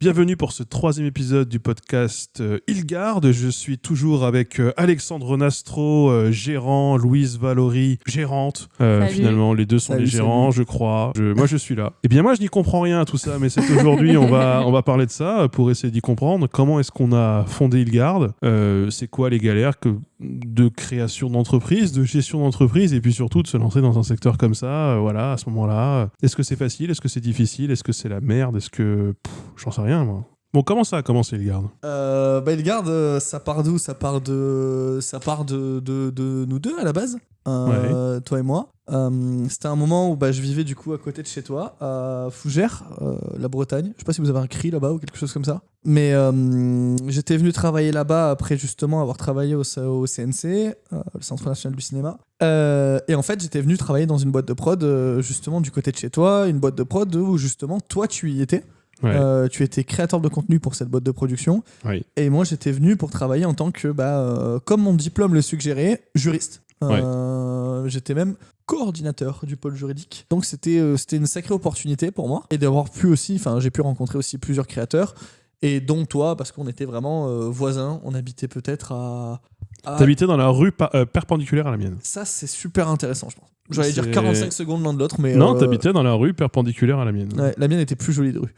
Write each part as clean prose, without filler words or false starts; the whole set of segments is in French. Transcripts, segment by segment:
Bienvenue pour ce 3e épisode du podcast Ilgarde. Je suis toujours avec Alexandre Nastro, gérant, Louise Valory, gérante. Finalement, les deux sont les gérants, je crois. Moi, je suis là. Eh bien, moi, je n'y comprends rien à tout ça, mais c'est aujourd'hui, on va parler de ça pour essayer d'y comprendre. Comment est-ce qu'on a fondé Ilgarde ? C'est quoi les galères de création d'entreprise, de gestion d'entreprise, et puis surtout de se lancer dans un secteur comme ça, à ce moment-là. Est-ce que c'est facile ? Est-ce que c'est difficile ? Est-ce que c'est la merde ? Est-ce que... j'en sais rien, moi. Bon, comment ça a commencé, Ilgarde ? Ilgarde, ça part d'où ? Ça part de nous deux, à la base, toi et moi. C'était un moment où je vivais du coup à côté de chez toi, à Fougères, la Bretagne. Je sais pas si vous avez un cri là-bas ou quelque chose comme ça. Mais j'étais venu travailler là-bas après justement avoir travaillé au CNC, le Centre National du Cinéma. Et en fait, j'étais venu travailler dans une boîte de prod, justement du côté de chez toi, une boîte de prod où justement toi tu y étais. Ouais. Tu étais créateur de contenu pour cette boîte de production. Oui. Et moi, j'étais venu pour travailler en tant que, comme mon diplôme le suggérait, juriste. J'étais même coordinateur du pôle juridique. Donc, c'était une sacrée opportunité pour moi. Et d'avoir pu aussi, j'ai pu rencontrer aussi plusieurs créateurs. Et dont toi, parce qu'on était vraiment voisins. On habitait peut-être à... T'habitais dans la rue perpendiculaire à la mienne. Ça, c'est super intéressant, je pense. J'allais dire 45 secondes l'un de l'autre, mais... Non, t'habitais dans la rue perpendiculaire à la mienne. Ouais, la mienne était plus jolie de rue.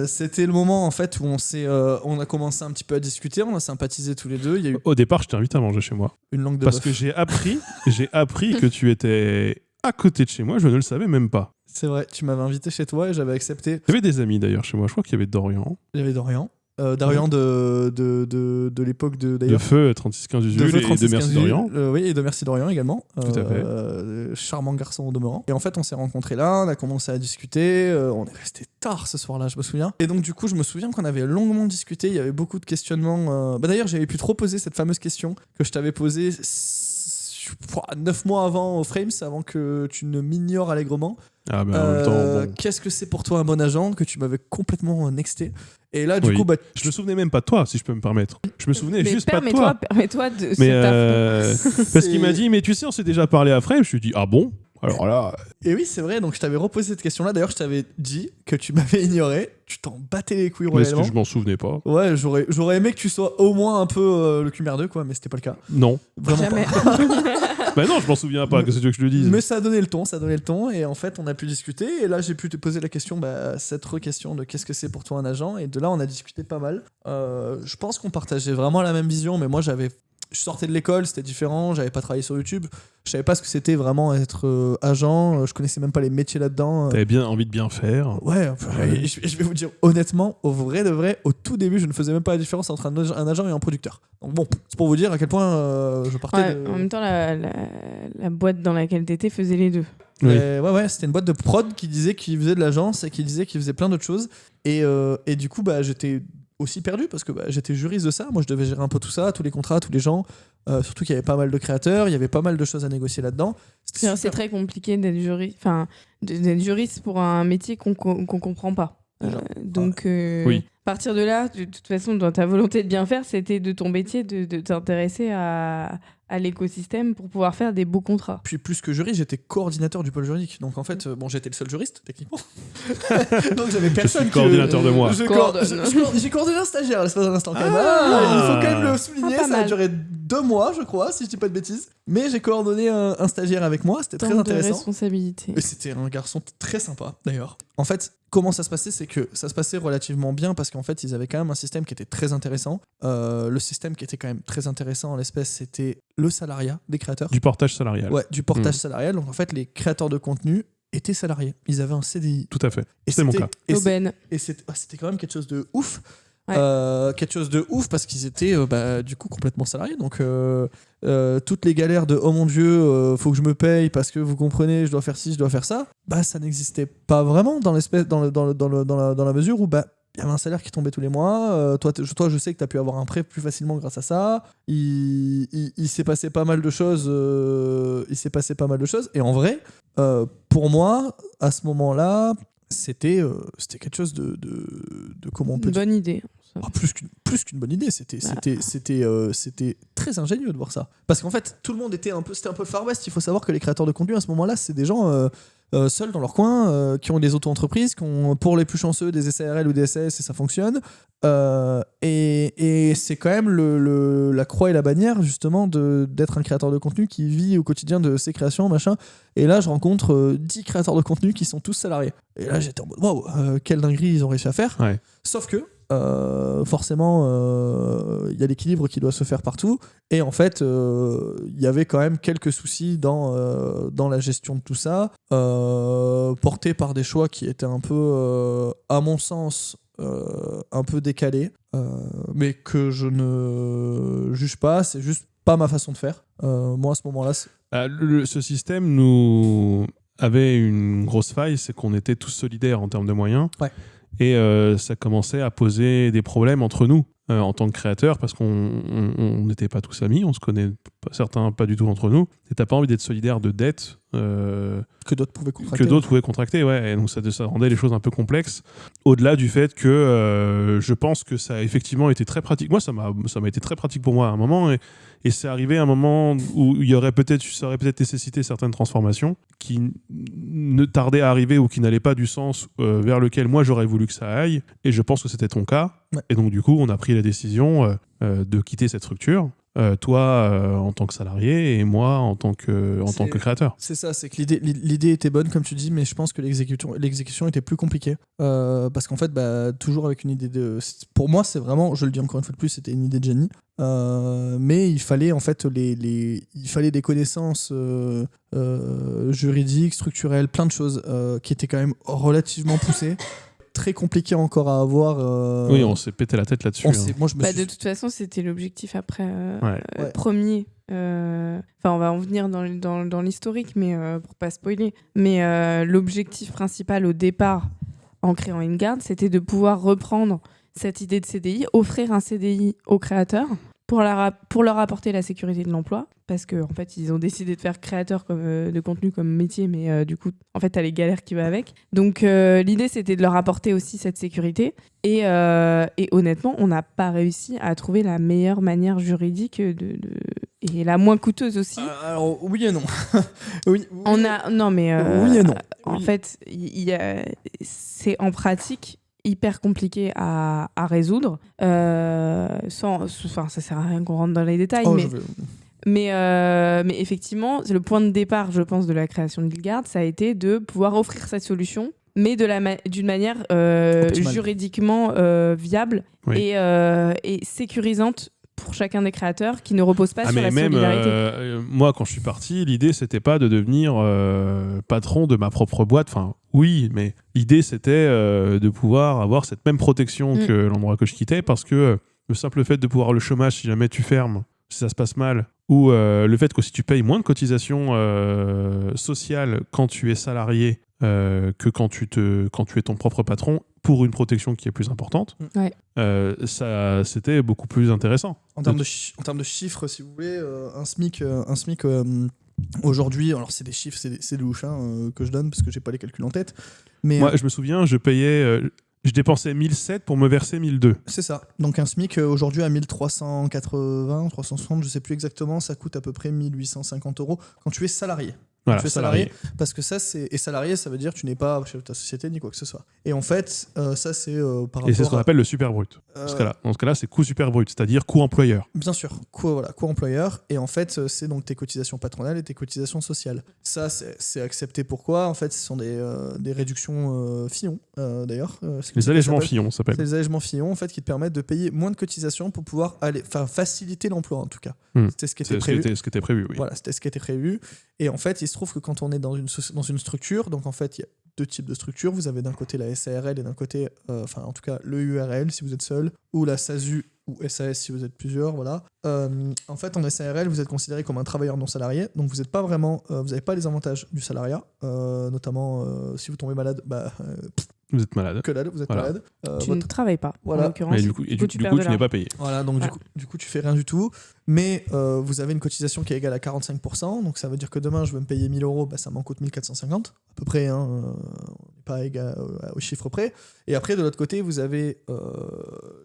C'était le moment, en fait, où on a commencé un petit peu à discuter, on a sympathisé tous les deux. Il y a eu... Au départ, je t'ai invité à manger chez moi. Une langue de Parce bœuf. que j'ai appris que tu étais à côté de chez moi, je ne le savais même pas. C'est vrai, tu m'avais invité chez toi et j'avais accepté. Il y avait des amis d'ailleurs chez moi, je crois qu'il y avait Dorian. Il y avait Dorian. Dorian de l'époque de d'ailleurs. De Feu 3615 Usul et de Merci Dorian. Oui, et de Merci Dorian également. Tout à fait. Charmant garçon au demeurant. Et en fait, on s'est rencontrés là, on a commencé à discuter. On est resté tard ce soir-là, je me souviens. Et donc, du coup, je me souviens qu'on avait longuement discuté. Il y avait beaucoup de questionnements. D'ailleurs, j'avais pu trop poser cette fameuse question que je t'avais posée 9 mois avant au Frames, avant que tu ne m'ignores allègrement. Ah ben, en même temps, bon. Qu'est-ce que c'est pour toi un bon agent, que tu m'avais complètement nexté. Et là, du coup, je me souvenais même pas de toi, si je peux me permettre. Je me souvenais juste pas de toi. Permets-toi de cet affront. Parce qu'il m'a dit, mais tu sais, on s'est déjà parlé à Frame. Je lui ai dit, ah bon ? Alors là... Et oui, c'est vrai, donc je t'avais reposé cette question-là. D'ailleurs, je t'avais dit que tu m'avais ignoré. Tu t'en battais les couilles royalement. Est-ce que je m'en souvenais pas ? Ouais, j'aurais aimé que tu sois au moins un peu le cul merdeux, quoi, mais c'était pas le cas. Non. Vraiment jamais. Pas. Bah non, je m'en souviens pas, que c'est Dieu que je le dise. Mais ça a donné le ton, et en fait, on a pu discuter, et là, j'ai pu te poser la question, cette re-question de qu'est-ce que c'est pour toi un agent, et de là, on a discuté pas mal. Je pense qu'on partageait vraiment la même vision, mais moi, je sortais de l'école, c'était différent, j'avais pas travaillé sur YouTube, je savais pas ce que c'était vraiment être agent, je connaissais même pas les métiers là-dedans. T'avais bien envie de bien faire. Ouais. Je vais vous dire honnêtement, au vrai de vrai, au tout début, je ne faisais même pas la différence entre un agent et un producteur. Donc bon, c'est pour vous dire à quel point je partais de... En même temps, la boîte dans laquelle t'étais faisait les deux. Oui. Ouais, c'était une boîte de prod qui disait qu'il faisait de l'agence et qui disait qu'il faisait plein d'autres choses. Et du coup, j'étais aussi perdu parce que j'étais juriste de ça. Moi, je devais gérer un peu tout ça, tous les contrats, tous les gens. Surtout qu'il y avait pas mal de créateurs, il y avait pas mal de choses à négocier là-dedans. C'est très compliqué d'être juriste pour un métier qu'on comprend pas. Oui. À partir de là, de toute façon, dans ta volonté de bien faire, c'était de ton métier de t'intéresser à l'écosystème pour pouvoir faire des beaux contrats. Puis plus que juriste, j'étais coordinateur du pôle juridique. Donc en fait, j'étais le seul juriste, techniquement. Donc j'avais personne. Je suis coordinateur de moi. J'ai coordonné un stagiaire à l'espace d'un instant. Il faut quand même le souligner, ça a duré 2 mois, je crois, si je dis pas de bêtises. Mais j'ai coordonné un stagiaire avec moi, c'était très intéressant. De responsabilité. Et c'était un garçon très sympa, d'ailleurs. En fait, comment ça se passait, c'est que ça se passait relativement bien parce qu'en fait, ils avaient quand même un système qui était très intéressant. Le système qui était quand même très intéressant en l'espèce, c'était le salariat des créateurs. Du portage salarial. Ouais, du portage salarial. Donc en fait, les créateurs de contenu étaient salariés. Ils avaient un CDI. Tout à fait. C'est mon cas. Et c'était quand même quelque chose de ouf. Ouais. Quelque chose de ouf parce qu'ils étaient du coup complètement salariés. Donc toutes les galères de oh mon dieu, faut que je me paye parce que vous comprenez, je dois faire ci, je dois faire ça, ça n'existait pas vraiment dans la mesure où il y avait un salaire qui tombait tous les mois. Toi, je sais que tu as pu avoir un prêt plus facilement grâce à ça. Il s'est passé pas mal de choses. Et en vrai, pour moi, à ce moment-là, c'était quelque chose de comment on peut une bonne idée. plus plus qu'une bonne idée. C'était très ingénieux de voir ça. Parce qu'en fait, tout le monde c'était un peu le Far West. Il faut savoir que les créateurs de contenu à ce moment-là, c'est des gens seuls dans leur coin, qui ont des auto-entreprises, qui ont, pour les plus chanceux, des SARL ou des SAS et ça fonctionne. Et c'est quand même la croix et la bannière, justement, d'être un créateur de contenu qui vit au quotidien de ses créations, machin. Et là, je rencontre 10 créateurs de contenu qui sont tous salariés. Et là, j'étais en mode, waouh, quelle dinguerie ils ont réussi à faire. Ouais. Sauf que, forcément, il y a l'équilibre qui doit se faire partout. Et en fait, il y avait quand même quelques soucis dans la gestion de tout ça, portés par des choix qui étaient un peu, à mon sens, un peu décalés, mais que je ne juge pas. C'est juste pas ma façon de faire. Moi, à ce moment-là... ce système nous avait une grosse faille, c'est qu'on était tous solidaires en termes de moyens. Ouais. Et ça commençait à poser des problèmes entre nous en tant que créateurs, parce qu'on n'était pas tous amis, on se connaît certains pas du tout entre nous, et t'as pas envie d'être solidaire de dettes que d'autres pouvaient contracter. Ouais. Et donc ça rendait les choses un peu complexes, au-delà du fait que je pense que ça a effectivement été très pratique. Moi, ça m'a été très pratique pour moi à un moment, et c'est arrivé à un moment où ça aurait peut-être nécessité certaines transformations qui ne tardaient à arriver ou qui n'allaient pas du sens vers lequel moi j'aurais voulu que ça aille, et je pense que c'était ton cas. Ouais. Et donc du coup on a pris la décision de quitter cette structure, toi en tant que salarié et moi en tant que créateur. C'est ça, c'est que l'idée était bonne comme tu dis, mais je pense que l'exécution était plus compliquée, parce qu'en fait toujours avec une idée pour moi c'est vraiment, je le dis encore une fois de plus, c'était une idée de génie, mais il fallait en fait il fallait des connaissances juridiques, structurelles, plein de choses qui étaient quand même relativement poussées, très compliqué encore à avoir. Oui, on s'est pété la tête là-dessus. Moi, je me suis... De toute façon, c'était l'objectif après ouais. premier. On va en venir dans l'historique, mais pour pas spoiler. Mais l'objectif principal au départ, en créant InGuard, c'était de pouvoir reprendre cette idée de CDI, offrir un CDI aux créateurs pour leur apporter la sécurité de l'emploi, parce qu'en fait, ils ont décidé de faire créateur de contenu comme métier, mais du coup, en fait, t'as les galères qui vont avec. Donc, l'idée, c'était de leur apporter aussi cette sécurité. Et honnêtement, on n'a pas réussi à trouver la meilleure manière juridique et la moins coûteuse aussi. Alors, oui et non. oui et non. En Oui. fait, c'est en pratique hyper compliqué à résoudre. Ça sert à rien qu'on rentre dans les détails, mais effectivement, le point de départ, je pense, de la création de InGuard, ça a été de pouvoir offrir cette solution, mais d'une manière juridiquement viable, oui, et sécurisante pour chacun des créateurs, qui ne repose pas sur la solidarité. Moi, quand je suis parti, l'idée, c'était pas de devenir patron de ma propre boîte. Enfin, oui, mais l'idée, c'était de pouvoir avoir cette même protection que l'endroit que je quittais, parce que le simple fait de pouvoir le chômage, si jamais tu fermes, si ça se passe mal, ou le fait que si tu payes moins de cotisations sociales quand tu es salarié que quand tu es ton propre patron, pour une protection qui est plus importante, ça, c'était beaucoup plus intéressant. En termes de chiffres, si vous voulez, un SMIC aujourd'hui, alors c'est des chiffres, c'est louche que je donne parce que j'ai pas les calculs en tête. Mais moi, je me souviens, je dépensais 1007 pour me verser 1002. C'est ça. Donc un SMIC aujourd'hui à 1380, 360, je sais plus exactement, ça coûte à peu près 1850 € quand tu es salarié. Voilà, tu es salarié, parce que ça et salarié, ça veut dire que tu n'es pas chef de ta société ni quoi que ce soit. Et en fait, ça c'est par rapport. Et c'est ce qu'on appelle le super brut. Dans ce cas-là, c'est coût super brut, c'est-à-dire coût employeur. Bien sûr, coût employeur. Et en fait, c'est donc tes cotisations patronales et tes cotisations sociales. Ça, c'est accepté. Pourquoi ? En fait, ce sont des réductions Fillon, d'ailleurs. Les allègements Fillon, ça s'appelle. C'est les allègements Fillon, en fait, qui te permettent de payer moins de cotisations pour pouvoir faciliter l'emploi, en tout cas. C'était ce qui était prévu. C'était ce qui était prévu, oui. Voilà, c'était ce qui était prévu. Et en fait, il se trouve que quand on est dans une structure, donc en fait, il y a deux types de structures. Vous avez d'un côté la SARL et d'un côté, en tout cas, le URL si vous êtes seul, ou la SASU ou SAS si vous êtes plusieurs, voilà. En fait, en SARL, vous êtes considéré comme un travailleur non salarié, donc vous n'êtes pas vraiment, vous n'avez pas les avantages du salariat, notamment si vous tombez malade, vous êtes malade. Que dalle, vous êtes malade. Tu ne travailles pas, voilà. en l'occurrence. Mais du coup, tu n'es pas payé. Voilà, donc du coup, tu fais rien du tout. mais vous avez une cotisation qui est égale à 45%, donc ça veut dire que demain je veux me payer 1 000 €, ça m'en coûte 1 450 à peu près, on n'est pas égal au chiffre près. Et après de l'autre côté vous avez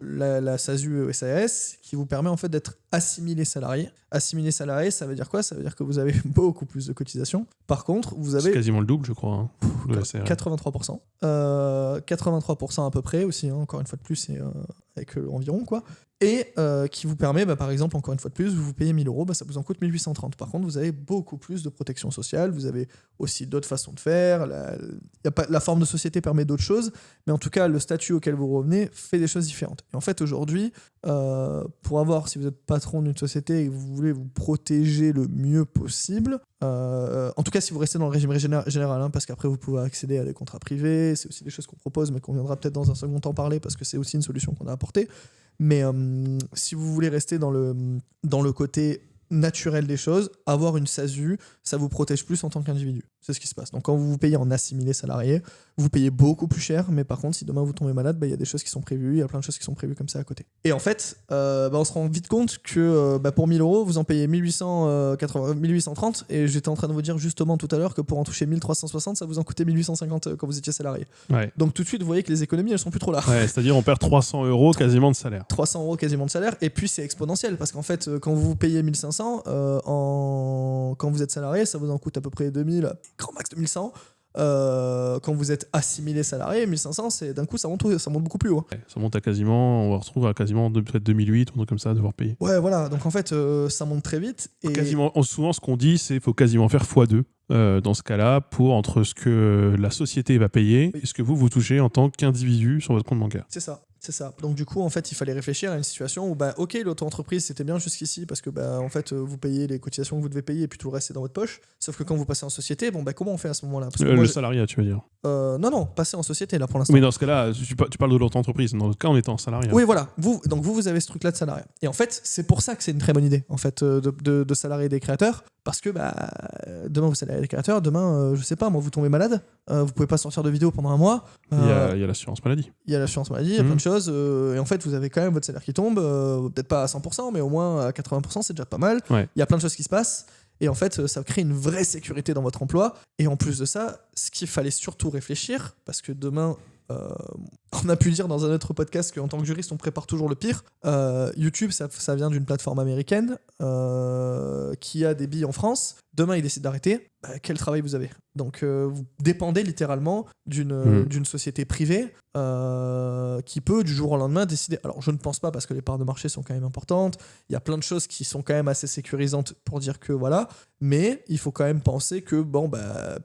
la SASU SAS qui vous permet en fait d'être assimilé salarié. Assimilé salarié, ça veut dire quoi? Ça veut dire que vous avez beaucoup plus de cotisations. Par contre, vous avez... C'est quasiment le double, je crois, de la CRS. 83%. 83% à peu près aussi, encore une fois de plus, et, avec environ, quoi. Et qui vous permet, par exemple, encore une fois de plus, vous payez 1 000 €, ça vous en coûte 1 830. Par contre, vous avez beaucoup plus de protection sociale, vous avez aussi d'autres façons de faire, la forme de société permet d'autres choses, mais en tout cas, le statut auquel vous revenez fait des choses différentes. Et en fait, aujourd'hui, pour avoir, si vous êtes patron d'une société et que vous voulez vous protéger le mieux possible, en tout cas si vous restez dans le régime général, parce qu'après vous pouvez accéder à des contrats privés, c'est aussi des choses qu'on propose, mais qu'on viendra peut-être dans un second temps parler, parce que c'est aussi une solution qu'on a apportée. Mais si vous voulez rester dans le côté naturel des choses, avoir une SASU, ça vous protège plus en tant qu'individu. C'est ce qui se passe. Donc quand vous payez en assimilé salarié, vous payez beaucoup plus cher, mais par contre, si demain vous tombez malade, il y a des choses qui sont prévues, il y a plein de choses qui sont prévues comme ça à côté. Et en fait, on se rend vite compte que pour 1 000 €, vous en payez 1830, et j'étais en train de vous dire justement tout à l'heure que pour en toucher 1360, ça vous en coûtait 1850 quand vous étiez salarié. Ouais. Donc tout de suite, vous voyez que les économies, elles sont plus trop là. Ouais, c'est-à-dire on perd 300 € quasiment de salaire. 300 € quasiment de salaire, et puis c'est exponentiel, parce qu'en fait, quand vous payez 1500, quand vous êtes salarié, ça vous en coûte à peu près 2000, grand max 2100. Quand vous êtes assimilé salarié, 1500, c'est d'un coup ça monte beaucoup plus haut. Ouais, ça monte à quasiment, on va retrouver à quasiment peut-être 2008, un truc comme ça, devoir payer. Ouais, voilà, donc en fait ça monte très vite. Et... Souvent ce qu'on dit, c'est qu'il faut quasiment faire x2 dans ce cas-là, entre ce que la société va payer et ce que vous touchez en tant qu'individu sur votre compte bancaire. C'est ça. Donc du coup, en fait, il fallait réfléchir à une situation où, ok, l'auto-entreprise, c'était bien jusqu'ici parce que, en fait, vous payez les cotisations que vous devez payer et puis tout le reste, c'est dans votre poche. Sauf que quand vous passez en société, comment on fait à ce moment-là? Parce que le salariat, tu veux dire? Non, passer en société, là, pour l'instant. Mais dans ce cas-là, tu parles de l'auto-entreprise. Dans notre cas, on est en salariat. Oui, voilà. Vous avez ce truc-là de salariat. Et en fait, c'est pour ça que c'est une très bonne idée, en fait, de salarier des créateurs. Parce que demain, vous salariez des créateurs. Demain, je sais pas, moi, vous tombez malade. Vous pouvez pas sortir de vidéo pendant un mois. Il y a l'assurance maladie. Il y a l'assurance maladie, il y a plein de choses. Et en fait, vous avez quand même votre salaire qui tombe. Peut-être pas à 100%, mais au moins à 80%, c'est déjà pas mal. Ouais. Il y a plein de choses qui se passent. Et en fait, ça crée une vraie sécurité dans votre emploi. Et en plus de ça, ce qu'il fallait surtout réfléchir, parce que demain, on a pu dire dans un autre podcast qu'en tant que juriste, on prépare toujours le pire. YouTube, ça vient d'une plateforme américaine qui a des billes en France. Demain, ils décident d'arrêter. Quel travail vous avez? Donc, vous dépendez littéralement d'une société privée qui peut, du jour au lendemain, décider. Alors, je ne pense pas, parce que les parts de marché sont quand même importantes. Il y a plein de choses qui sont quand même assez sécurisantes pour dire que voilà. Mais il faut quand même penser que,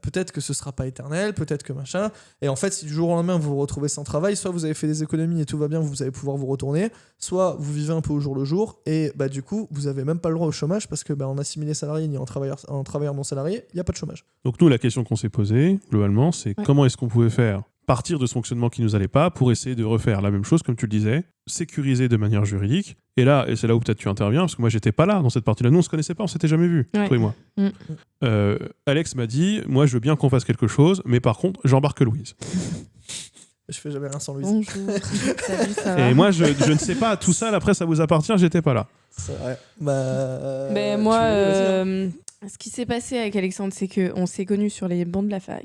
peut-être que ce ne sera pas éternel, peut-être que machin. Et en fait, si du jour au lendemain, vous vous retrouvez sans travail, soit vous avez fait des économies et tout va bien, vous allez pouvoir vous retourner, soit vous vivez un peu au jour le jour, et du coup, vous n'avez même pas le droit au chômage, parce que en assimilé salarié ni en travailleur non salarié, il n'y a pas de chômage. Donc nous, la question qu'on s'est posée, globalement, c'est comment est-ce qu'on pouvait faire partir de ce fonctionnement qui nous allait pas pour essayer de refaire la même chose, comme tu le disais, sécuriser de manière juridique. Et c'est là où peut-être tu interviens, parce que moi, j'étais pas là dans cette partie-là. Nous, on se connaissait pas, on s'était jamais vus, toi et moi. Alex m'a dit, moi, je veux bien qu'on fasse quelque chose, mais par contre, j'embarque Louise. Je fais jamais rien sans Louise. Bonjour. Salut, ça va? Et moi, je ne sais pas, tout ça, après, ça vous appartient, j'étais pas là. C'est vrai. Mais moi, ce qui s'est passé avec Alexandre, c'est qu'on s'est connus sur les bancs de la fac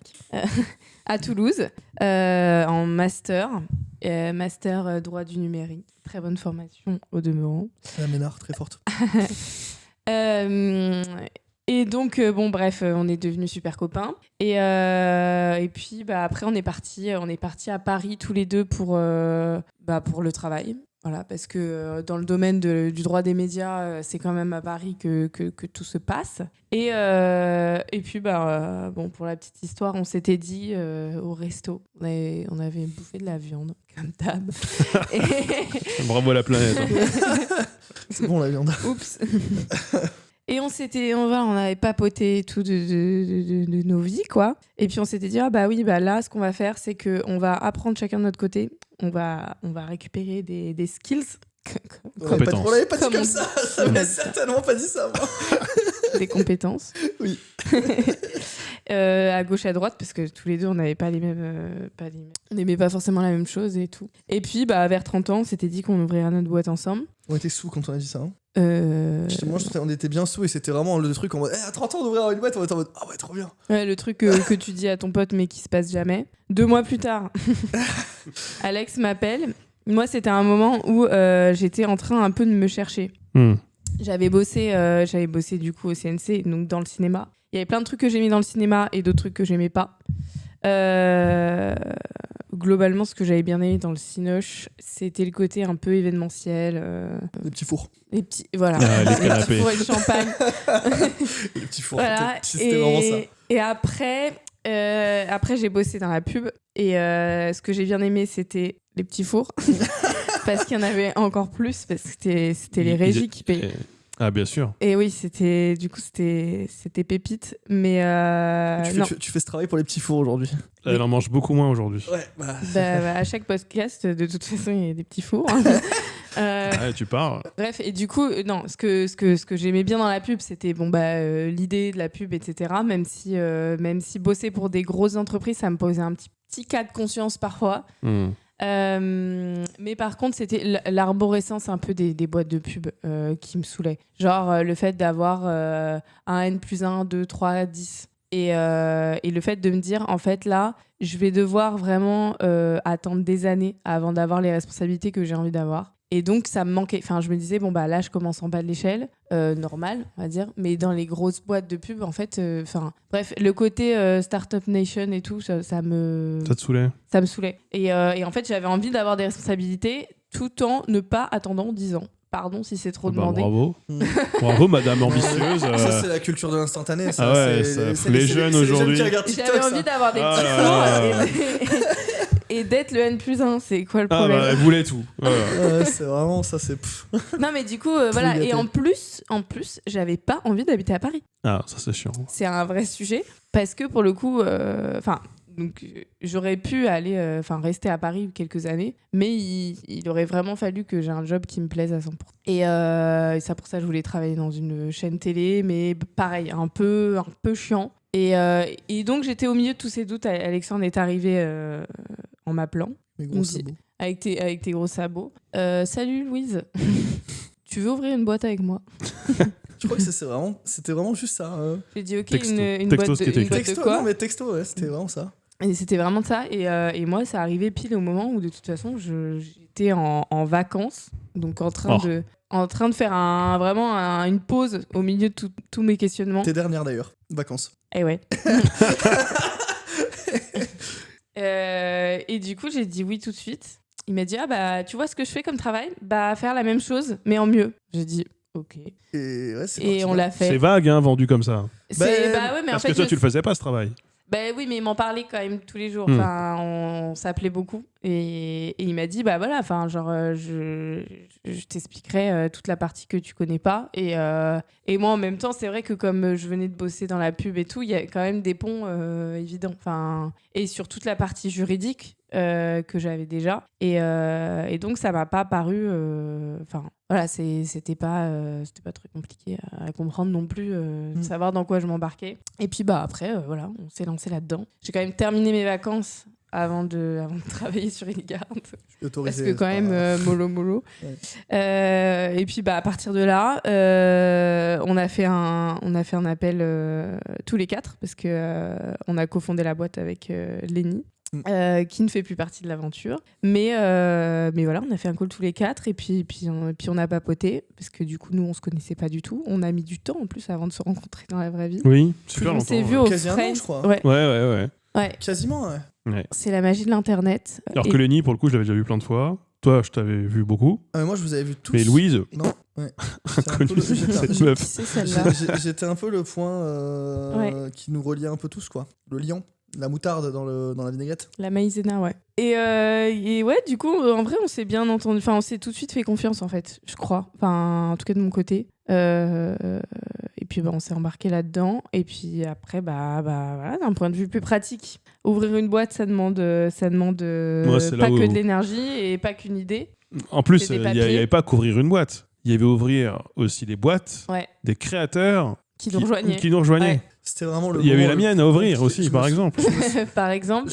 à Toulouse, en master droit du numérique. Très bonne formation au demeurant. La Ménard, très forte. Et donc, on est devenus super copains. Et puis, après, on est partis à Paris tous les deux pour le travail. Voilà, parce que dans le domaine du droit des médias, c'est quand même à Paris que tout se passe. Et puis, pour la petite histoire, on s'était dit au resto, on avait bouffé de la viande, comme d'hab. Bravo à la planète. C'est bon, la viande. Oups. Et on avait papoté tout de nos vies, quoi. Et puis on s'était dit, là, ce qu'on va faire, c'est qu'on va apprendre chacun de notre côté. On va récupérer des skills. On l'avait pas dit comme ça. J'avais certainement pas dit ça, moi. Des compétences. Oui. À gauche, à droite, parce que tous les deux, on n'avait pas les mêmes... On n'aimait pas forcément la même chose et tout. Et puis, vers 30 ans, on s'était dit qu'on ouvrirait notre boîte ensemble. On était sous quand on a dit ça. Justement, on était bien sous et c'était vraiment le truc en mode à 30 ans d'ouvrir une boîte, on était en mode ah ouais, trop bien. Ouais, le truc que tu dis à ton pote mais qui se passe jamais. 2 mois plus tard, Alex m'appelle. Moi, c'était un moment où j'étais en train un peu de me chercher. J'avais bossé du coup au CNC, donc dans le cinéma. Il y avait plein de trucs que j'aimais dans le cinéma et d'autres trucs que j'aimais pas. Globalement, ce que j'avais bien aimé dans le cinoche, c'était le côté un peu événementiel. Les petits fours. Les petits, voilà. Les petits fours et le champagne. Les petits fours. Voilà. C'était vraiment ça. Et après, j'ai bossé dans la pub. Et ce que j'ai bien aimé, c'était les petits fours. Parce qu'il y en avait encore plus, parce que c'était les régies qui payaient. Ah, bien sûr. Et oui, c'était pépite. Mais tu fais ce travail pour les petits fours aujourd'hui. Elle en mange beaucoup moins aujourd'hui. Ouais, à chaque podcast, de toute façon, il y a des petits fours. Ouais, tu pars. Bref, et du coup, non, ce que j'aimais bien dans la pub, c'était l'idée de la pub, etc. Même si bosser pour des grosses entreprises, ça me posait un petit cas de conscience parfois. Mais par contre, c'était l'arborescence un peu des boîtes de pub qui me saoulait. Genre le fait d'avoir un N+1, 2, 3, 10. Et le fait de me dire, en fait, là, je vais devoir vraiment attendre des années avant d'avoir les responsabilités que j'ai envie d'avoir. Et donc, ça me manquait. Enfin, je me disais, bon, bah là, je commence en bas de l'échelle, normal, on va dire. Mais dans les grosses boîtes de pub, en fait, bref, le côté Startup Nation et tout, ça te saoulait. Ça me saoulait. Et en fait, j'avais envie d'avoir des responsabilités tout en ne pas attendant 10 ans. Pardon si c'est trop demandé. Bravo. Bravo, madame ambitieuse. Ça, c'est la culture de l'instantané. Ça, ah ouais, c'est les jeunes aujourd'hui. J'avais envie d'avoir des petits fours et d'être le N+1. C'est quoi le problème? Elle voulait tout. C'est vraiment ça. Non, mais du coup, voilà. Et en plus, j'avais pas envie d'habiter à Paris. Ah, ça, c'est chiant. C'est un vrai sujet. Parce que pour le coup, donc j'aurais pu aller rester à Paris quelques années, mais il aurait vraiment fallu que j'ai un job qui me plaise à 100%. Et ça, pour ça, je voulais travailler dans une chaîne télé, mais pareil, un peu chiant. Et donc j'étais au milieu de tous ces doutes. Alexandre est arrivé en m'appelant. Mes gros sabots. Avec tes gros sabots. Salut Louise, tu veux ouvrir une boîte avec moi? Je crois que c'était vraiment juste ça. J'ai dit ok, texto. une Texto, boîte de quoi? Non, mais texto, ouais, c'était vraiment ça. Et c'était vraiment ça. Et moi, ça arrivait pile au moment où, de toute façon, j'étais en vacances, donc en train de faire une pause au milieu de tous mes questionnements. Tes dernières, d'ailleurs, vacances. Eh ouais. Et du coup, j'ai dit oui tout de suite. Il m'a dit, ah bah, tu vois ce que je fais comme travail? Bah, faire la même chose, mais en mieux. J'ai dit, ok. Et on l'a fait. C'est vague, hein, vendu comme ça. Ouais, mais parce en fait, que toi, tu le faisais pas, ce travail. Ben oui, mais il m'en parlait quand même tous les jours. Enfin, on s'appelait beaucoup. Et il m'a dit, bah voilà, enfin, genre, je t'expliquerai toute la partie que tu connais pas. Et moi, en même temps, c'est vrai que comme je venais de bosser dans la pub et tout, il y a quand même des ponts évidents. Enfin, et sur toute la partie juridique que j'avais déjà. Et donc, ça m'a pas paru... Enfin, voilà, c'était pas très compliqué à comprendre non plus, de savoir dans quoi je m'embarquais. Et puis, bah après, voilà, on s'est lancé là-dedans. J'ai quand même terminé mes vacances avant de travailler sur Ilgard. Parce que quand même, mollo. Ouais. Et puis, bah, à partir de là, on a fait un appel tous les 4 parce que on a cofondé la boîte avec Lenny. Qui ne fait plus partie de l'aventure, mais voilà, on a fait un call tous les 4 et puis on a papoté parce que du coup nous on se connaissait pas du tout, on a mis du temps en plus avant de se rencontrer dans la vraie vie. Oui, super longtemps. On s'est vu au quasi Friends, un an, je crois. Ouais. Quasiment, ouais. C'est la magie de l'internet. Alors que Lenny, pour le coup, je l'avais déjà vu plein de fois. Toi, je t'avais vu beaucoup. Moi, je vous avais vu tous. Mais Louise, non, ouais. connu cette meuf. C'est celle-là. J'étais un peu le point qui nous reliait un peu tous, quoi. Le lion. La moutarde dans la vinaigrette. La maïzena, ouais. Et ouais, du coup, en vrai, on s'est bien entendu. Enfin, on s'est tout de suite fait confiance, en fait, je crois. Enfin, en tout cas, de mon côté. Et puis, bah, on s'est embarqué là-dedans. Et puis après, bah voilà, d'un point de vue plus pratique, ouvrir une boîte, ça demande pas que de l'énergie et pas qu'une idée. En plus, il n'y avait pas qu'ouvrir une boîte. Il y avait ouvrir aussi les boîtes, des créateurs, qui nous rejoignaient. Qui nous rejoignaient. Ouais. C'était vraiment le Il y avait moment la mienne à ouvrir aussi, par exemple. Par exemple.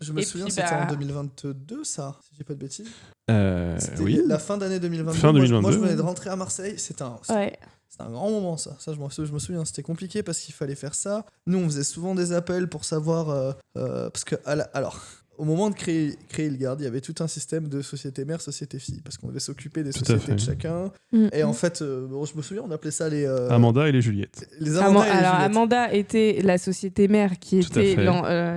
Je me souviens, c'était en 2022, ça, si je dis pas de bêtises. C'était Oui. la fin d'année 2022. Fin 2022. Moi, je venais de rentrer à Marseille. C'était un grand moment, ça. Ça, je me souviens. C'était compliqué parce qu'il fallait faire ça. Nous, on faisait souvent des appels pour savoir... parce que, alors... Au moment de créer Ilgard, il y avait tout un système de société mère, société fille, parce qu'on devait s'occuper des sociétés de chacun. Et en fait, je me souviens, on appelait ça les... Amanda et les Juliette. Les Amanda et les alors, Juliette. Amanda était la société mère qui était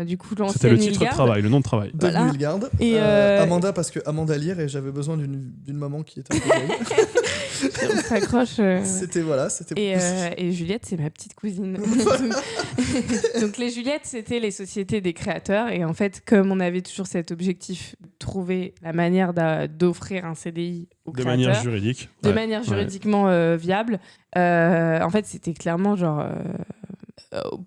du coup l'ancienne C'était le titre Ilgard. de travail, le nom de travail. Devenu Ilgard. Et Amanda, parce que Amanda lire, et j'avais besoin d'une maman qui était un peu vieille. on s'accroche. C'était Et Juliette, c'est ma petite cousine. Donc les Juliettes, c'était les sociétés des créateurs. Et en fait, comme on avait toujours cet objectif de trouver la manière d'offrir un CDI aux créateurs, manière juridique. de manière juridiquement viable, en fait, c'était clairement genre...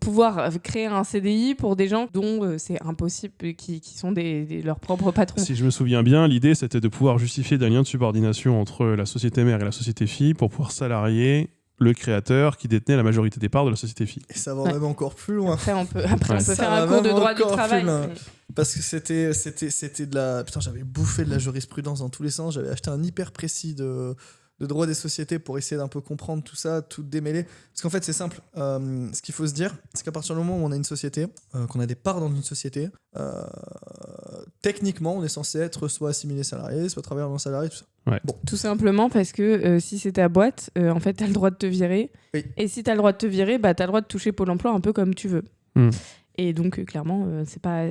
pouvoir créer un CDI pour des gens dont c'est impossible, qui sont leurs propres patrons. Si je me souviens bien, l'idée c'était de pouvoir justifier d'un lien de subordination entre la société mère et la société fille pour pouvoir salarier le créateur qui détenait la majorité des parts de la société fille. Et ça va même encore plus loin. Après, on peut faire un cours de droit du travail. Parce que c'était de la... Putain, j'avais bouffé de la jurisprudence dans tous les sens. J'avais acheté un hyper précis de droit des sociétés pour essayer d'un peu comprendre tout ça, tout démêler. Parce qu'en fait, c'est simple. Ce qu'il faut se dire, c'est qu'à partir du moment où on a une société, qu'on a des parts dans une société, techniquement, on est censé être soit assimilé salarié, soit travailleur non salarié, tout ça. Ouais. Bon. Tout simplement parce que si c'est ta boîte, en fait, t'as le droit de te virer. Oui. Et si t'as le droit de te virer, t'as le droit de toucher Pôle emploi un peu comme tu veux. Et donc, clairement, c'est pas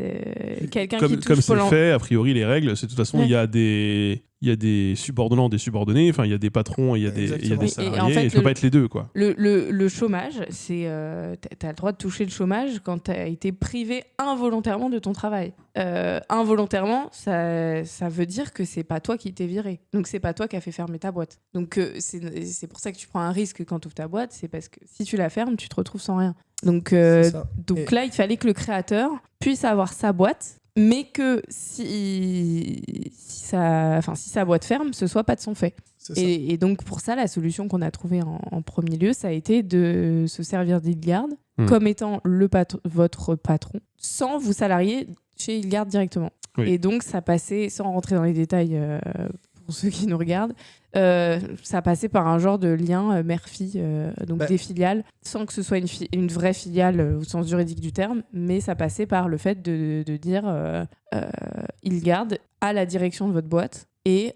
quelqu'un qui touche comme Pôle c'est emploi. fait, a priori, les règles, c'est de toute façon, il y a des subordonnants, des subordonnés, enfin, il y a des patrons et il y a des salariés, Et en fait, et tu peux pas être les deux, quoi. Le chômage, c'est t'as le droit de toucher le chômage quand t'as été privé involontairement de ton travail. Involontairement, ça veut dire que c'est pas toi qui t'es viré. Donc c'est pas toi qui as fait fermer ta boîte. Donc c'est pour ça que tu prends un risque quand tu ouvres ta boîte, c'est parce que si tu la fermes, tu te retrouves sans rien. Donc là, il fallait que le créateur puisse avoir sa boîte, mais que si sa boîte ferme, ce soit pas de son fait. Et donc pour ça, la solution qu'on a trouvée en premier lieu, ça a été de se servir d'Ilgard comme étant votre patron, sans vous salarier chez Ilgard directement. Oui. Et donc ça passait, sans rentrer dans les détails pour ceux qui nous regardent, ça passait par un genre de lien mère-fille, donc des filiales, sans que ce soit une vraie filiale au sens juridique du terme, mais ça passait par le fait de dire Ilgard à la direction de votre boîte, et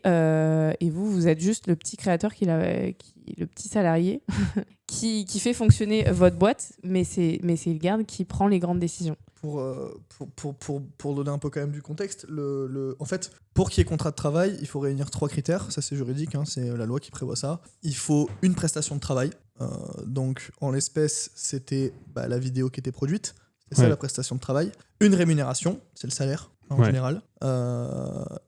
vous êtes juste le petit créateur, le petit salarié qui fait fonctionner votre boîte, mais c'est Ilgard qui prend les grandes décisions. Pour donner un peu quand même du contexte, en fait, pour qu'il y ait contrat de travail, il faut réunir 3 critères. Ça, c'est juridique, c'est la loi qui prévoit ça. Il faut une prestation de travail. Donc, en l'espèce, c'était la vidéo qui était produite. C'est ça, la prestation de travail. Une rémunération, c'est le salaire, en général.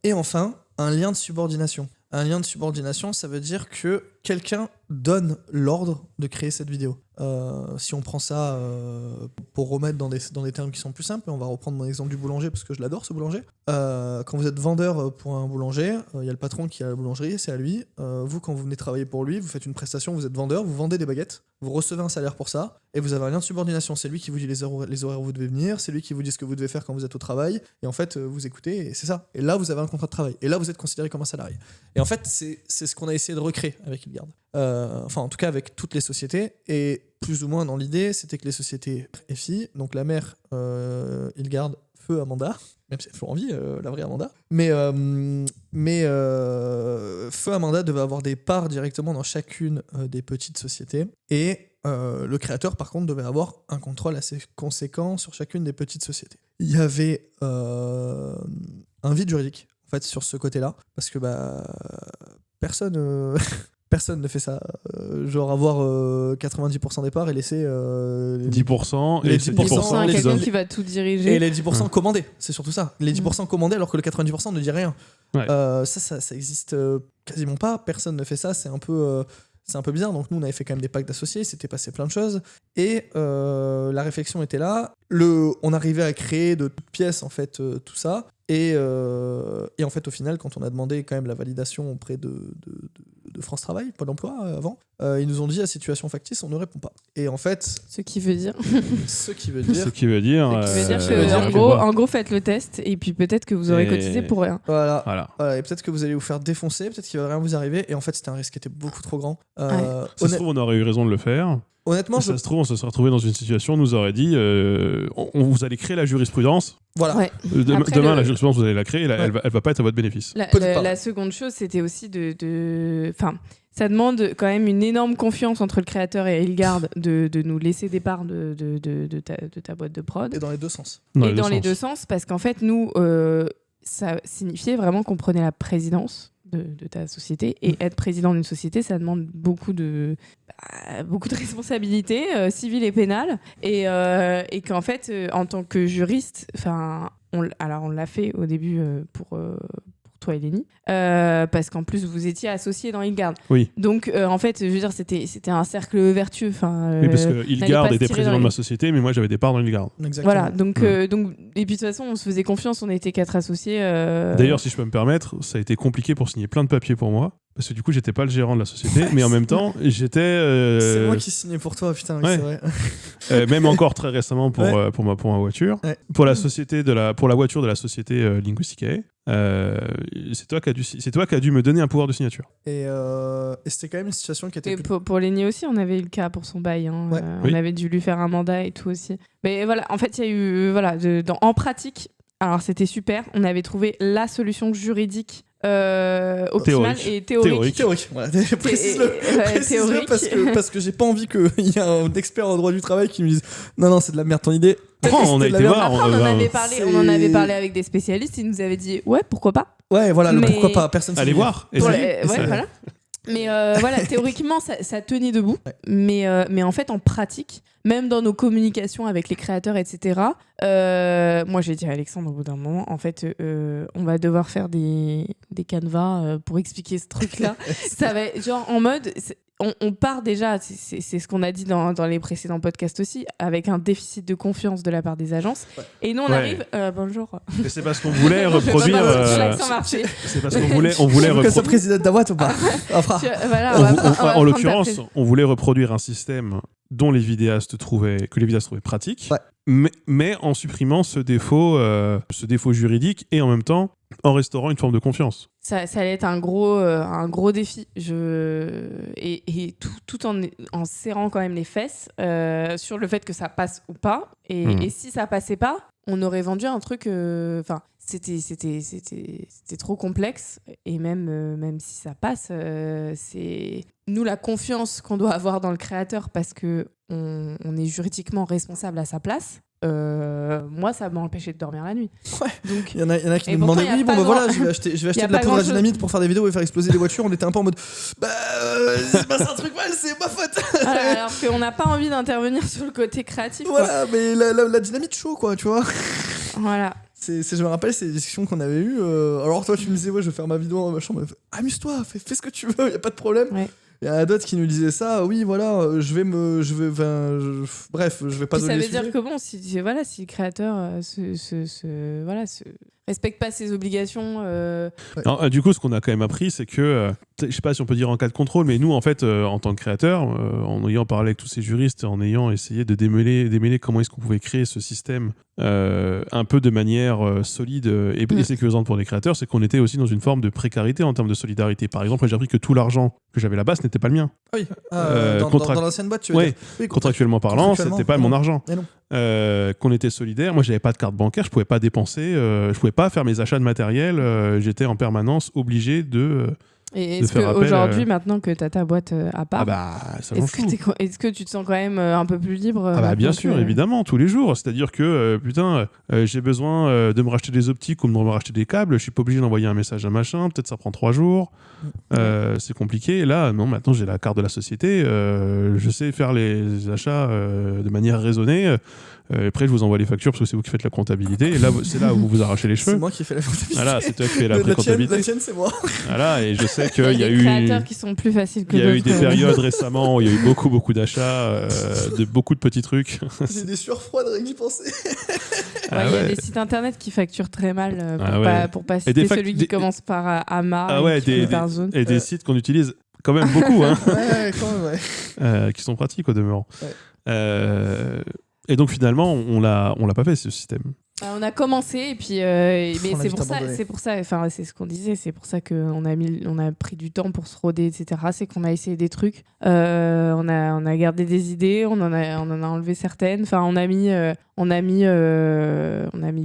Et enfin, un lien de subordination. Un lien de subordination, ça veut dire que quelqu'un donne l'ordre de créer cette vidéo. Si on prend ça pour remettre dans des termes qui sont plus simples, on va reprendre mon exemple du boulanger parce que je l'adore, ce boulanger. Quand vous êtes vendeur pour un boulanger, il y a le patron qui a la boulangerie, c'est à lui. Vous, quand vous venez travailler pour lui, vous faites une prestation, vous êtes vendeur, vous vendez des baguettes, vous recevez un salaire pour ça, et vous avez un lien de subordination. C'est lui qui vous dit les horaires où vous devez venir, c'est lui qui vous dit ce que vous devez faire quand vous êtes au travail, et en fait, vous écoutez, et c'est ça. Et là, vous avez un contrat de travail. Et là, vous êtes considéré comme un salarié. Et en fait, c'est ce qu'on a essayé de recréer avec Ilgard. Enfin, en tout cas, avec toutes les sociétés. Et plus ou moins dans l'idée, c'était que les sociétés FI, donc la mère Ilgard, feu Amanda, même si elle fait envie, la vraie Amanda, mais feu Amanda devait avoir des parts directement dans chacune des petites sociétés, et le créateur par contre devait avoir un contrôle assez conséquent sur chacune des petites sociétés. Il y avait un vide juridique en fait sur ce côté-là, parce que personne ne fait ça. Genre avoir 90% des parts et laisser 10% les 10% à quelqu'un qui va tout diriger. Et les 10% commandés, c'est surtout ça. Les 10% commandés alors que le 90% ne dit rien. Ouais. Ça existe quasiment pas. Personne ne fait ça. C'est un peu bizarre. Donc nous, on avait fait quand même des packs d'associés. C'était passé plein de choses. Et la réflexion était là. On arrivait à créer de toutes pièces en fait tout ça. Et en fait, au final, quand on a demandé quand même la validation auprès de France Travail, Pôle emploi avant. Ils nous ont dit à situation factice, on ne répond pas. Et en fait, Ce qui veut dire que en gros faites le test et puis peut-être que vous aurez cotisé pour rien. Voilà. Et peut-être que vous allez vous faire défoncer, peut-être qu'il va rien vous arriver. Et en fait, c'était un risque qui était beaucoup trop grand. Ça se trouve, on aurait eu raison de le faire. Honnêtement, ça se trouve, on se serait retrouvé dans une situation, on nous aurait dit vous allez créer la jurisprudence. Voilà. Ouais. Demain, la jurisprudence, vous allez la créer, elle va pas être à votre bénéfice. La seconde chose, c'était aussi Enfin, ça demande quand même une énorme confiance entre le créateur et Hilgard de nous laisser des parts de ta boîte de prod. Et dans les deux sens. Dans les deux sens, parce qu'en fait, nous, ça signifiait vraiment qu'on prenait la présidence de ta société. Et être président d'une société, ça demande beaucoup de responsabilités civiles et pénales. Et qu'en fait, en tant que juriste, on l'a fait au début pour toi et Lenny, parce qu'en plus vous étiez associés dans Hilgard. Oui. Donc en fait, je veux dire, c'était un cercle vertueux. Oui, parce que Hilgard était président de ma société, mais moi j'avais des parts dans Hilgard. Exactement. Voilà. Donc et puis de toute façon, on se faisait confiance. On était 4 associés. D'ailleurs, si je peux me permettre, ça a été compliqué pour signer plein de papiers pour moi. Parce que du coup, j'étais pas le gérant de la société, mais en même temps, j'étais. C'est moi qui signais pour toi, putain, ouais. C'est vrai. Même encore très récemment pour ma voiture. Ouais. Pour la voiture de la société Linguisticae. C'est toi qui as dû me donner un pouvoir de signature. Et c'était quand même une situation qui était. Et pour Lenny aussi, on avait eu le cas pour son bail. Hein. Ouais. On avait dû lui faire un mandat et tout aussi. Mais voilà, en fait, il y a eu. En pratique, alors c'était super. On avait trouvé la solution juridique. Optimal et théorique. Voilà. Précise-le parce que j'ai pas envie qu'il y ait un expert en droit du travail qui me dise non c'est de la merde ton idée. On a été voir. On en avait parlé avec des spécialistes, ils nous avaient dit ouais pourquoi pas. Ouais voilà, pourquoi pas, personne. Allez voir. Voilà. Mais voilà, théoriquement, ça tenait debout. Ouais. Mais en fait, en pratique, même dans nos communications avec les créateurs, etc., moi, j'ai dit à Alexandre au bout d'un moment, en fait, on va devoir faire des canevas pour expliquer ce truc-là. Ça va être genre en mode... On part déjà, c'est ce qu'on a dit dans les précédents podcasts aussi, avec un déficit de confiance de la part des agences. Ouais. Et nous, on arrive... bonjour. Et c'est parce qu'on voulait reproduire... c'est parce qu'on voulait reproduire... Que ce président de la boîte ou pas En l'occurrence, on voulait reproduire un système que les vidéastes trouvaient pratique, mais en supprimant ce défaut juridique et en même temps en restaurant une forme de confiance. Ça allait être un gros défi. Et tout en serrant quand même les fesses sur le fait que ça passe ou pas. Et si ça passait pas, on aurait vendu un truc... C'était trop complexe. Et même si ça passe, c'est... Nous, la confiance qu'on doit avoir dans le créateur parce qu'on est juridiquement responsable à sa place... moi ça m'a empêché de dormir la nuit. Donc il y en a qui nous demandaient voilà, je vais acheter de la poudre à dynamite pour faire des vidéos et faire exploser les voitures. On était un peu en mode c'est pas un truc mal, c'est ma faute. Alors qu'on n'a pas envie d'intervenir sur le côté créatif. Voilà, mais la dynamite chaud quoi, tu vois. Voilà. Je me rappelle ces discussions qu'on avait eues. Alors toi tu me disais je vais faire ma vidéo dans ma chambre. Amuse-toi, fais ce que tu veux, y a pas de problème. Ouais. Il y en a d'autres qui nous disaient ça, oui, voilà, je vais pas donner les sujets. Ça veut dire que bon, si le créateur respecte pas ses obligations... Alors, du coup, ce qu'on a quand même appris, c'est que, je sais pas si on peut dire en cas de contrôle, mais nous, en fait, en tant que créateurs, en ayant parlé avec tous ces juristes, en ayant essayé de démêler comment est-ce qu'on pouvait créer ce système un peu de manière solide et sécurisante pour les créateurs, c'est qu'on était aussi dans une forme de précarité en termes de solidarité. Par exemple, j'ai appris que tout l'argent que j'avais là-bas, ce n'était pas le mien. Oui, dans l'ancienne boîte, tu veux dire. Oui, contractuellement parlant, c'était pas mon argent. Et non. Qu'on était solidaires. Moi, j'avais pas de carte bancaire, je pouvais pas dépenser, je pouvais pas faire mes achats de matériel. J'étais en permanence obligé de. Et est-ce qu'aujourd'hui, maintenant que tu as ta boîte à part, ça m'en fout. Est-ce que tu te sens quand même un peu plus libre bien sûr, évidemment, tous les jours. C'est-à-dire que, j'ai besoin de me racheter des optiques ou de me racheter des câbles, je suis pas obligé d'envoyer un message à machin, peut-être ça prend 3 jours. C'est compliqué. Et là, non, maintenant j'ai la carte de la société, je sais faire les achats de manière raisonnée. Après, je vous envoie les factures parce que c'est vous qui faites la comptabilité. Et là, c'est là où vous vous arrachez les cheveux. C'est moi qui fais la comptabilité. Voilà, c'est toi qui fais la comptabilité. La tienne, c'est moi. Voilà, et je sais qu'il y a eu des créateurs qui sont plus faciles que d'autres. Il y a eu des périodes récemment où il y a eu beaucoup d'achats, de beaucoup de petits trucs. J'ai des sueurs froides rien d'y penser. Il y a des sites internet qui facturent très mal pour pas citer celui qui commence par AMA et des sites qu'on utilise Quand même beaucoup, hein. Ouais, quand même, ouais. Qui sont pratiques au demeurant. Ouais. Et donc finalement, on l'a pas fait ce système. On a commencé et puis mais c'est pour ça, enfin c'est ce qu'on disait, c'est pour ça qu'on a pris du temps pour se roder, etc. C'est qu'on a essayé des trucs, on a gardé des idées, on en a enlevé certaines. Enfin on a mis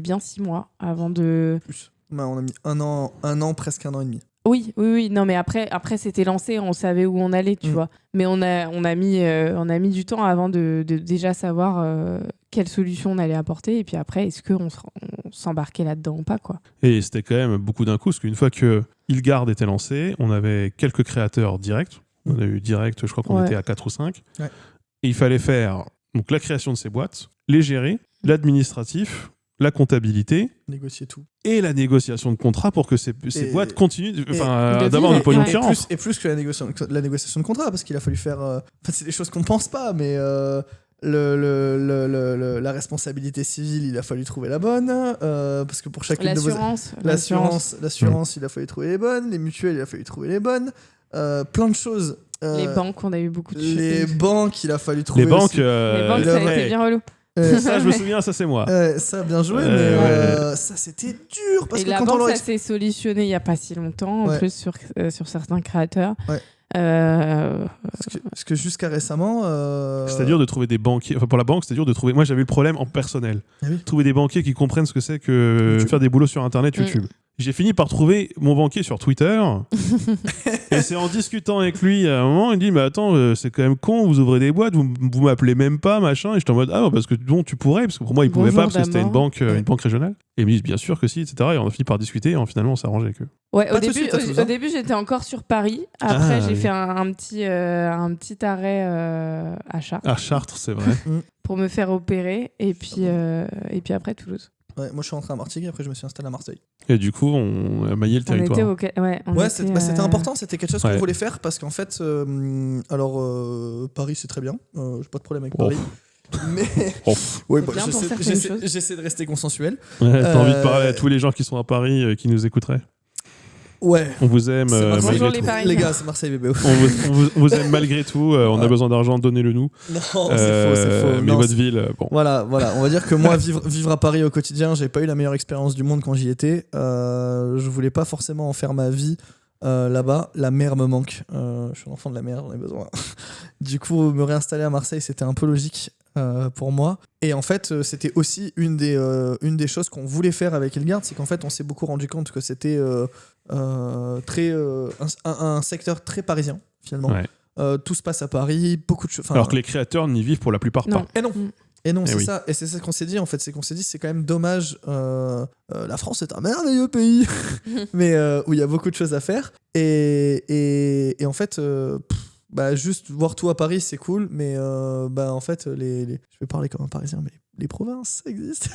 bien 6 mois avant de. Plus. Bah, on a mis un an, presque 1 an et demi. Oui. Non, mais après c'était lancé, on savait où on allait, tu vois. Mais on a mis du temps avant de déjà savoir quelle solution on allait apporter. Et puis après, est-ce qu'on s'embarquait là-dedans ou pas, quoi. Et c'était quand même beaucoup d'un coup, parce qu'une fois que Ilgard était lancé, on avait quelques créateurs directs. On a eu direct, je crois qu'on était à 4 ou 5. Ouais. Et il fallait faire donc, la création de ces boîtes, les gérer, l'administratif, la comptabilité, négocier tout. Et la négociation de contrat pour que ces boîtes continuent d'avoir une pognon qui rentre. Et plus que la négociation de contrat, parce qu'il a fallu faire... En fait, c'est des choses qu'on ne pense pas, mais la responsabilité civile, il a fallu trouver la bonne, parce que pour chacune de vos... L'assurance, il a fallu trouver les bonnes, les mutuelles, il a fallu trouver les bonnes, plein de choses. Les banques, on a eu beaucoup de choses. Les banques, il a fallu trouver les banques, ça a été bien relou. Ça, je me souviens, ça c'est moi. Ça, bien joué, mais ça c'était dur. Parce et que la quand banque, ça s'est solutionné il n'y a pas si longtemps, en plus sur certains créateurs. Ouais. Parce que jusqu'à récemment. C'était dur de trouver des banquiers. Enfin, pour la banque, c'était dur de trouver. Moi, j'avais le problème en personnel. Ah oui. Trouver des banquiers qui comprennent ce que c'est que YouTube. faire des boulots sur Internet, YouTube. J'ai fini par trouver mon banquier sur Twitter. Et c'est en discutant avec lui à un moment, il dit mais attends, c'est quand même con, vous ouvrez des boîtes, vous m'appelez même pas, machin. Et j'étais en mode parce que bon, tu pourrais, parce que pour moi, il pouvait pas, parce que c'était une banque régionale. Et il me dit bien sûr que si, etc. Et on a fini par discuter et finalement, on s'est arrangé avec eux. Ouais, au début, j'étais encore sur Paris. Après, j'ai fait un petit arrêt à Chartres. À Chartres, c'est vrai. Pour me faire opérer. Et puis après, Toulouse. Ouais, moi je suis rentré à Martigues et après je me suis installé à Marseille. Et du coup, on a maillé le territoire. C'était important, c'était quelque chose qu'on voulait faire parce qu'en fait, Paris c'est très bien, j'ai pas de problème avec Paris. Mais j'essaie de rester consensuel. T'as envie de parler à tous les gens qui sont à Paris qui nous écouteraient? Ouais. On vous aime. Bonjour les gars, c'est Marseille bébé. On vous aime malgré tout. On a besoin d'argent, donnez-le nous. Non, c'est faux. Mais votre ville, bon. Voilà. On va dire que moi, vivre à Paris au quotidien, j'ai pas eu la meilleure expérience du monde quand j'y étais. Je voulais pas forcément en faire ma vie là-bas. La mer me manque. Je suis un enfant de la mer, j'en ai besoin. Du coup, me réinstaller à Marseille, c'était un peu logique. Pour moi. Et en fait, c'était aussi une des choses qu'on voulait faire avec Ilgard, c'est qu'en fait, on s'est beaucoup rendu compte que c'était un secteur très parisien, finalement. Ouais. Tout se passe à Paris, beaucoup de choses. Alors que les créateurs n'y vivent pour la plupart pas. Et non, c'est ça. Et c'est ça qu'on s'est dit, en fait. C'est qu'on s'est dit, c'est quand même dommage. La France est un merveilleux pays, mais où il y a beaucoup de choses à faire. Et en fait... juste voir tout à Paris, c'est cool, mais en fait, je vais parler comme un Parisien, mais les provinces, ça existe.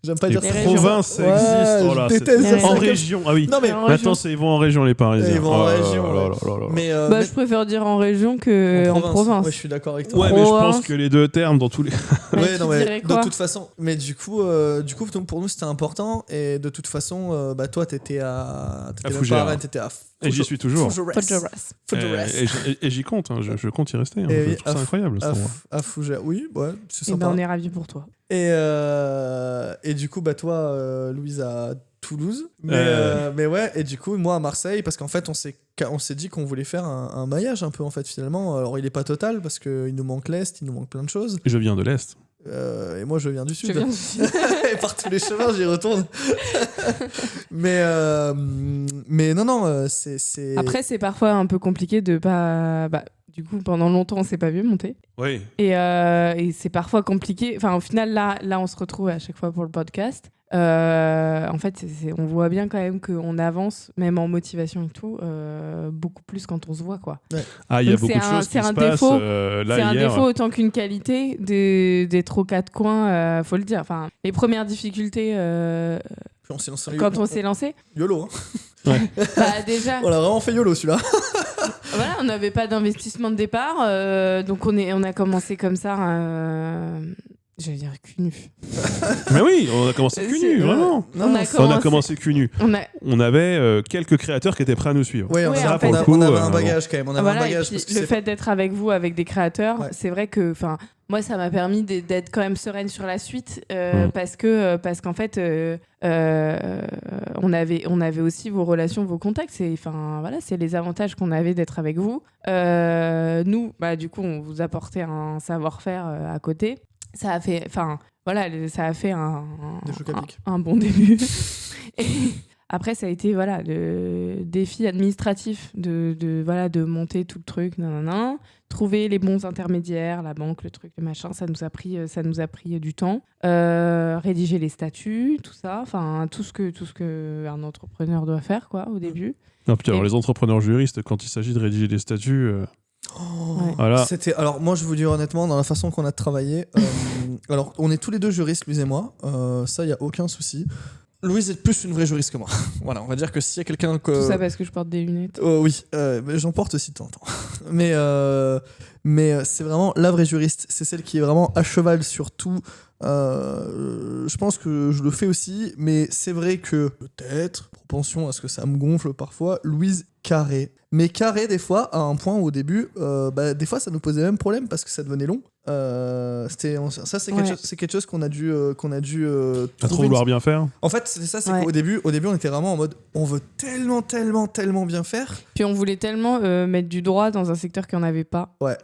J'aime pas dire ça. Les provinces, ça existe. Oh là, je en région, ah oui. Non, mais maintenant, ils vont en région, les Parisiens. Ils vont en région. Je préfère dire en région que en province. Ouais, je suis d'accord avec toi. Ouais, mais je pense que les deux termes dans tous les. De toute façon. Mais du coup, donc, pour nous, c'était important. Et de toute façon, toi, t'étais à Fougères. T'étais à et j'y suis toujours. Et j'y compte, je compte y rester. Je trouve ça incroyable. À Fougères, oui, ouais, c'est sympa. On est ravis pour toi. Et du coup, toi, Louise, à Toulouse. Mais ouais, et du coup, moi à Marseille, parce qu'en fait, on s'est dit qu'on voulait faire un maillage un peu, en fait, finalement. Alors, il est pas total, parce qu'il nous manque l'Est, il nous manque plein de choses. Je viens de l'Est. Et moi, je viens du Sud. Et par tous les chemins, j'y retourne. mais non, c'est... Après, c'est parfois un peu compliqué de pas... du coup, pendant longtemps, on s'est pas vu monter. Oui. Et c'est parfois compliqué. Enfin, au final, là, on se retrouve à chaque fois pour le podcast. En fait, on voit bien quand même qu'on avance, même en motivation et tout, beaucoup plus quand on se voit, quoi. Ouais. Ah, il y a beaucoup de choses qui se passent. C'est un défaut autant qu'une qualité d'être aux quatre coins, faut le dire. Enfin, les premières difficultés quand on s'est lancé. YOLO, hein. Ouais. Déjà. On a vraiment fait YOLO, celui-là. Voilà, on n'avait pas d'investissement de départ, donc on a commencé comme ça. J'allais dire cul nu. Mais oui, on a commencé cul nu, vraiment. On a commencé cul nu. On avait quelques créateurs qui étaient prêts à nous suivre. Oui, on avait un bagage quand même. On avait un bagage. Le fait d'être avec vous, avec des créateurs, c'est vrai que moi, ça m'a permis d'être quand même sereine sur la suite parce qu'en fait, on avait aussi vos relations, vos contacts. C'est les avantages qu'on avait d'être avec vous. Nous, du coup, on vous apportait un savoir-faire à côté. Ça a fait un bon début. Et après, ça a été le défi administratif de monter tout le truc, trouver les bons intermédiaires, la banque, le truc, le machin. Ça nous a pris du temps. Rédiger les statuts, tout ça, tout ce que un entrepreneur doit faire au début. Non, puis alors les entrepreneurs juristes, quand il s'agit de rédiger des statuts. Voilà. Alors moi je vous dis honnêtement, dans la façon qu'on a travaillé, alors on est tous les deux juristes, Louise et moi, ça y a aucun souci. Louise est plus une vraie juriste que moi. Voilà, on va dire que s'il y a quelqu'un que... Tout ça parce que je porte des lunettes. Oui, j'en porte aussi de temps en temps. Mais c'est vraiment la vraie juriste, c'est celle qui est vraiment à cheval sur tout. Je pense que je le fais aussi, mais c'est vrai que peut-être, propension à ce que ça me gonfle parfois, Louise carré. Mais carré des fois, à un point où au début, des fois ça nous posait même problème parce que ça devenait long. C'est quelque chose qu'on a dû à trop vouloir bien faire. En fait, c'est ça, c'est qu'au début, on était vraiment en mode on veut tellement bien faire. Puis on voulait tellement mettre du droit dans un secteur qu'il n'y en avait pas. Ouais.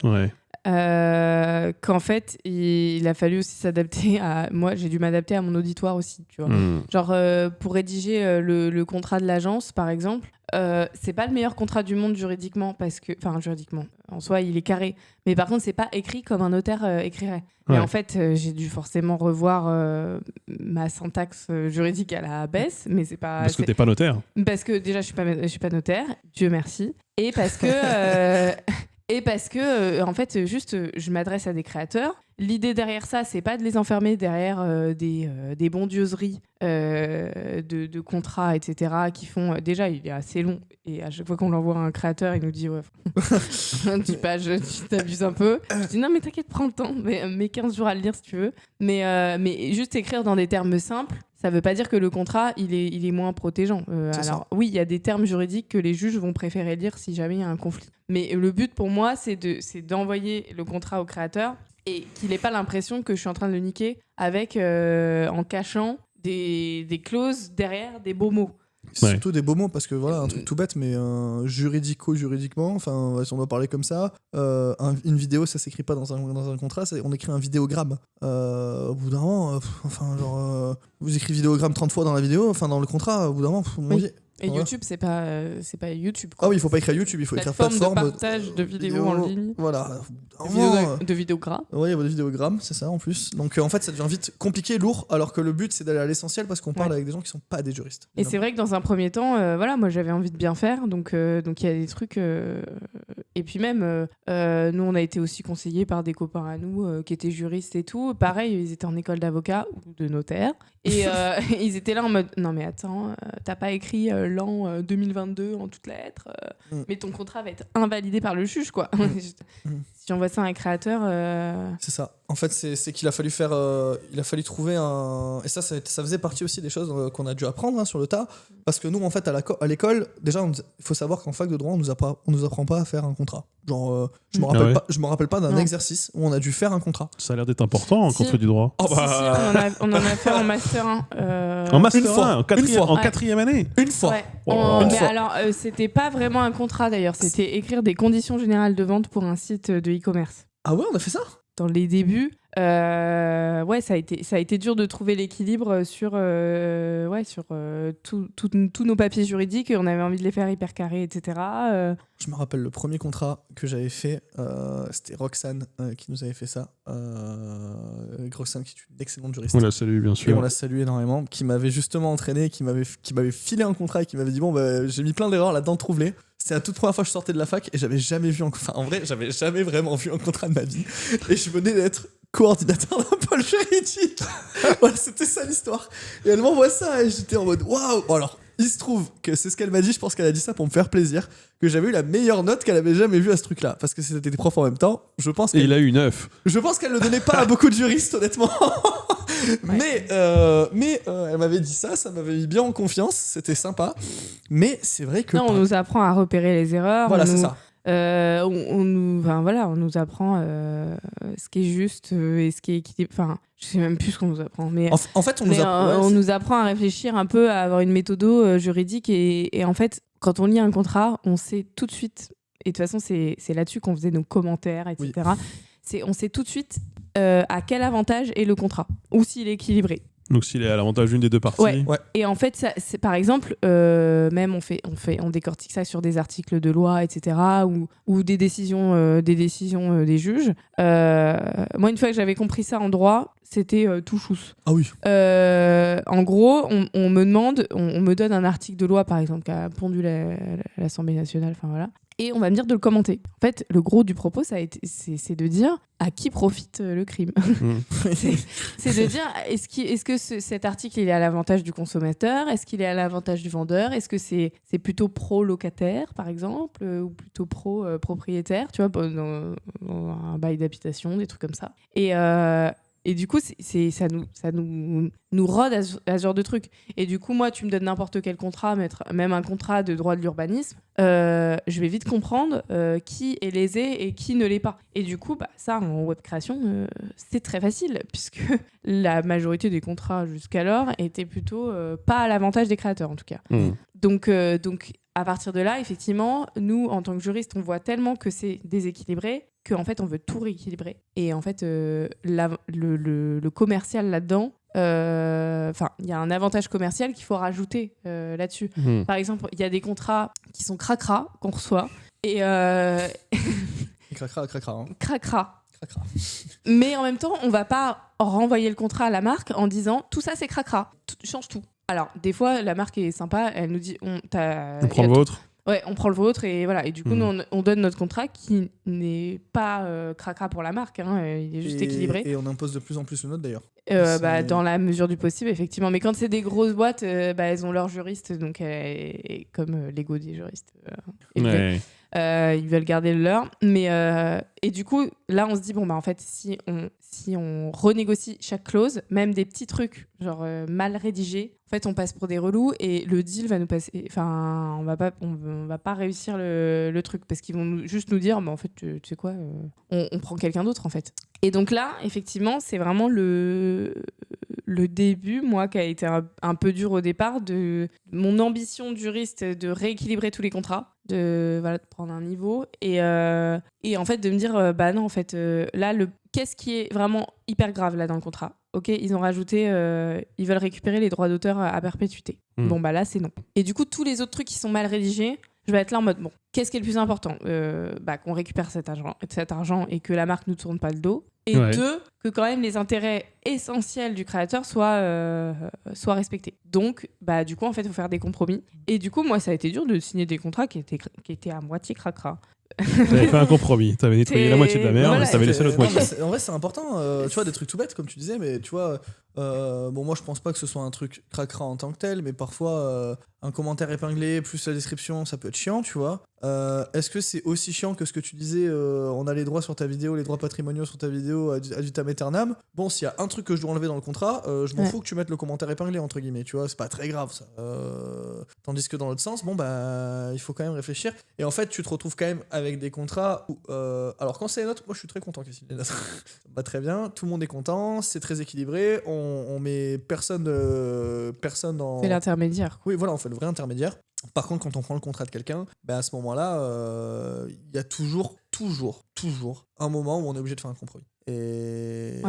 Qu'en fait, il a fallu aussi s'adapter à... Moi, j'ai dû m'adapter à mon auditoire aussi, tu vois. Genre, pour rédiger le contrat de l'agence, par exemple, c'est pas le meilleur contrat du monde juridiquement, parce que... Enfin, juridiquement, en soi, il est carré. Mais par contre, c'est pas écrit comme un notaire écrirait. Mais en fait, j'ai dû forcément revoir ma syntaxe juridique à la baisse, mais c'est pas... Parce que t'es pas notaire. Parce que déjà, je suis pas notaire, Dieu merci. Et parce que... Et parce que, en fait, juste, je m'adresse à des créateurs. L'idée derrière ça, c'est pas de les enfermer derrière des bondieuseries de contrats, etc., qui font... déjà, il est assez long. Et à chaque fois qu'on l'envoie à un créateur, il nous dit « Ouais, 10 pages, tu t'abuses un peu. » Je dis « Non, mais t'inquiète, prends le temps. Mets 15 jours à le lire si tu veux. » Mais juste écrire dans des termes simples, ça veut pas dire que le contrat, il est moins protégeant. Alors, oui, il y a des termes juridiques que les juges vont préférer lire si jamais il y a un conflit. Mais le but, pour moi, c'est d'envoyer le contrat au créateur et qu'il n'ait pas l'impression que je suis en train de le niquer en cachant des clauses derrière des beaux mots. Surtout des beaux mots, parce que voilà, un truc tout bête, mais juridiquement, enfin, si on doit parler comme ça, une vidéo, ça s'écrit pas dans un contrat, on écrit un vidéogramme. Au bout d'un moment, vous écrivez vidéogramme 30 fois dans la vidéo, enfin dans le contrat, au bout d'un moment, mon Dieu. Et voilà. YouTube, c'est pas YouTube, quoi. Ah oui, il faut pas écrire YouTube, il faut écrire plateforme de partage de vidéos en ligne. Voilà. De vidéogrammes. Oui, il y a des vidéogrammes, c'est ça en plus. Donc en fait, ça devient vite compliqué, lourd, alors que le but c'est d'aller à l'essentiel parce qu'on parle avec des gens qui sont pas des juristes. Et c'est vrai que dans un premier temps, moi j'avais envie de bien faire, donc il y a des trucs. Et puis même, nous on a été aussi conseillés par des copains à nous qui étaient juristes et tout. Pareil, ils étaient en école d'avocat ou de notaire. Et ils étaient là en mode non mais attends, t'as pas écrit l'an 2022 en toutes lettres, mais ton contrat va être invalidé par le juge, quoi. Si j'envoie ça à un créateur... C'est ça. En fait, c'est qu'il a fallu faire... il a fallu trouver un... Et ça faisait partie aussi des choses qu'on a dû apprendre sur le tas. Parce que nous, en fait, à l'école, déjà, il faut savoir qu'en fac de droit, on nous apprend pas à faire un contrat. Genre, je me rappelle pas d'un exercice où on a dû faire un contrat. Ça a l'air d'être important, quand on fait du droit. Si, on en a fait en Master 1. En Master 1, en quatrième année. Une fois. Ouais. Alors, c'était pas vraiment un contrat, d'ailleurs. C'était écrire des conditions générales de vente pour un site de e-commerce. Ah ouais, on a fait ça ? Dans les débuts, ça a été dur de trouver l'équilibre sur tous nos papiers juridiques. On avait envie de les faire hyper carrés, etc. Je me rappelle le premier contrat que j'avais fait, c'était Roxane qui nous avait fait ça. Roxane, qui est une excellente juriste. On la salue, bien sûr. Et on la salue énormément, qui m'avait justement entraîné, qui m'avait filé un contrat et qui m'avait dit j'ai mis plein d'erreurs là-dedans, trouve-les. C'était la toute première fois que je sortais de la fac et j'avais jamais vraiment vu un contrat de ma vie. Et je venais d'être coordinateur d'un pôle juridique. Voilà, c'était ça l'histoire. Et elle m'envoie ça et j'étais en mode waouh. Alors, Il se trouve que c'est ce qu'elle m'a dit, je pense qu'elle a dit ça pour me faire plaisir, que j'avais eu la meilleure note qu'elle avait jamais vue à ce truc-là. Parce que c'était des profs en même temps. Je pense Et il a eu 9. Je pense qu'elle ne le donnait pas à beaucoup de juristes, honnêtement. Mais elle m'avait dit ça m'avait mis bien en confiance, c'était sympa. Mais c'est vrai que... Non, on nous apprend à repérer les erreurs. Voilà, c'est ça. On nous apprend ce qui est juste et ce qui est équilibré. Enfin, je sais même plus ce qu'on nous apprend. Mais en fait, on nous apprend à réfléchir un peu, à avoir une méthode juridique. Et en fait, quand on lit un contrat, on sait tout de suite. Et de toute façon, c'est là-dessus qu'on faisait nos commentaires, etc. Oui. On sait tout de suite à quel avantage est le contrat, ou s'il est équilibré. Donc s'il est à l'avantage d'une des deux parties. Ouais. Et en fait, c'est, par exemple, même on décortique ça sur des articles de loi, etc., ou des décisions des juges. Moi, une fois que j'avais compris ça en droit, c'était tout chousse. Ah oui. En gros, on me donne un article de loi, par exemple, qui a pondu l'Assemblée nationale, enfin voilà. Et on va me dire de le commenter. En fait, le gros du propos, c'est de dire à qui profite le crime. C'est de dire, est-ce que cet article il est à l'avantage du consommateur ? Est-ce qu'il est à l'avantage du vendeur ? Est-ce que c'est plutôt pro-locataire, par exemple, ou plutôt pro-propriétaire, tu vois, dans un bail d'habitation, des trucs comme ça. Et du coup, ça nous rôde à ce genre de truc. Et du coup, moi, tu me donnes n'importe quel contrat, même un contrat de droit de l'urbanisme, je vais vite comprendre qui est lésé et qui ne l'est pas. Et du coup, ça, en web création, c'est très facile, puisque la majorité des contrats jusqu'alors étaient plutôt pas à l'avantage des créateurs, en tout cas. Donc, à partir de là, effectivement, nous, en tant que juristes, on voit tellement que c'est déséquilibré qu'en fait, on veut tout rééquilibrer. Et en fait, le commercial là-dedans, il y a un avantage commercial qu'il faut rajouter là-dessus. Par exemple, il y a des contrats qui sont cracra qu'on reçoit. Et cracra. Hein. Cracra. Mais en même temps, on va pas renvoyer le contrat à la marque en disant tout ça, c'est cracra. Change tout. Alors, des fois, la marque est sympa, elle nous dit on prend le vôtre. Ouais, on prend le vôtre et voilà. Et du coup, nous, on donne notre contrat qui n'est pas cracra pour la marque, hein, il est juste équilibré. Et on impose de plus en plus le nôtre d'ailleurs. Dans la mesure du possible, effectivement. Mais quand c'est des grosses boîtes, elles ont leurs juristes, donc comme l'ego des juristes. Ils veulent garder le leur. Et du coup, là, on se dit, en fait, si on renégocie chaque clause, même des petits trucs, genre mal rédigés, en fait, on passe pour des relous et le deal va nous passer. Enfin, on va pas réussir le truc parce qu'ils vont juste nous dire, en fait, tu sais quoi, on prend quelqu'un d'autre, en fait. Et donc là, effectivement, c'est vraiment le début, moi, qui a été un peu dur au départ, de mon ambition de juriste de rééquilibrer tous les contrats, de prendre un niveau et en fait de me dire non, en fait, là, qu'est-ce qui est vraiment hyper grave là dans le contrat ? Ok, ils ont rajouté, ils veulent récupérer les droits d'auteur à perpétuité. Là, c'est non. Et du coup, tous les autres trucs qui sont mal rédigés, je vais être là en mode, qu'est-ce qui est le plus important ? Qu'on récupère cet argent et que la marque ne nous tourne pas le dos. Et deux, que quand même les intérêts essentiels du créateur soient respectés. Donc, du coup, en fait, il faut faire des compromis. Et du coup, moi, ça a été dur de signer des contrats qui étaient à moitié cracra. T'avais fait un compromis, t'avais nettoyé la moitié de la merde, mais t'avais laissé l'autre moitié. En vrai, c'est important, tu vois, des trucs tout bêtes, comme tu disais, mais tu vois, moi je pense pas que ce soit un truc cracra en tant que tel, mais parfois un commentaire épinglé plus la description, ça peut être chiant, tu vois. Est-ce que c'est aussi chiant que ce que tu disais, on a les droits sur ta vidéo, les droits patrimoniaux sur ta vidéo, ad vitam aeternam. Bon, s'il y a un truc que je dois enlever dans le contrat, je m'en fous que tu mettes le commentaire épinglé, entre guillemets, tu vois, c'est pas très grave ça. Tandis que dans l'autre sens, il faut quand même réfléchir. Et en fait, tu te retrouves quand même avec des contrats où, alors quand c'est les nôtres, moi je suis très content qu'ils signent les nôtres. Ça va très bien, tout le monde est content, c'est très équilibré, on met personne dans... C'est l'intermédiaire. Oui, voilà, on fait le vrai intermédiaire. Par contre, quand on prend le contrat de quelqu'un, à ce moment-là, il y a toujours un moment où on est obligé de faire un compromis. Et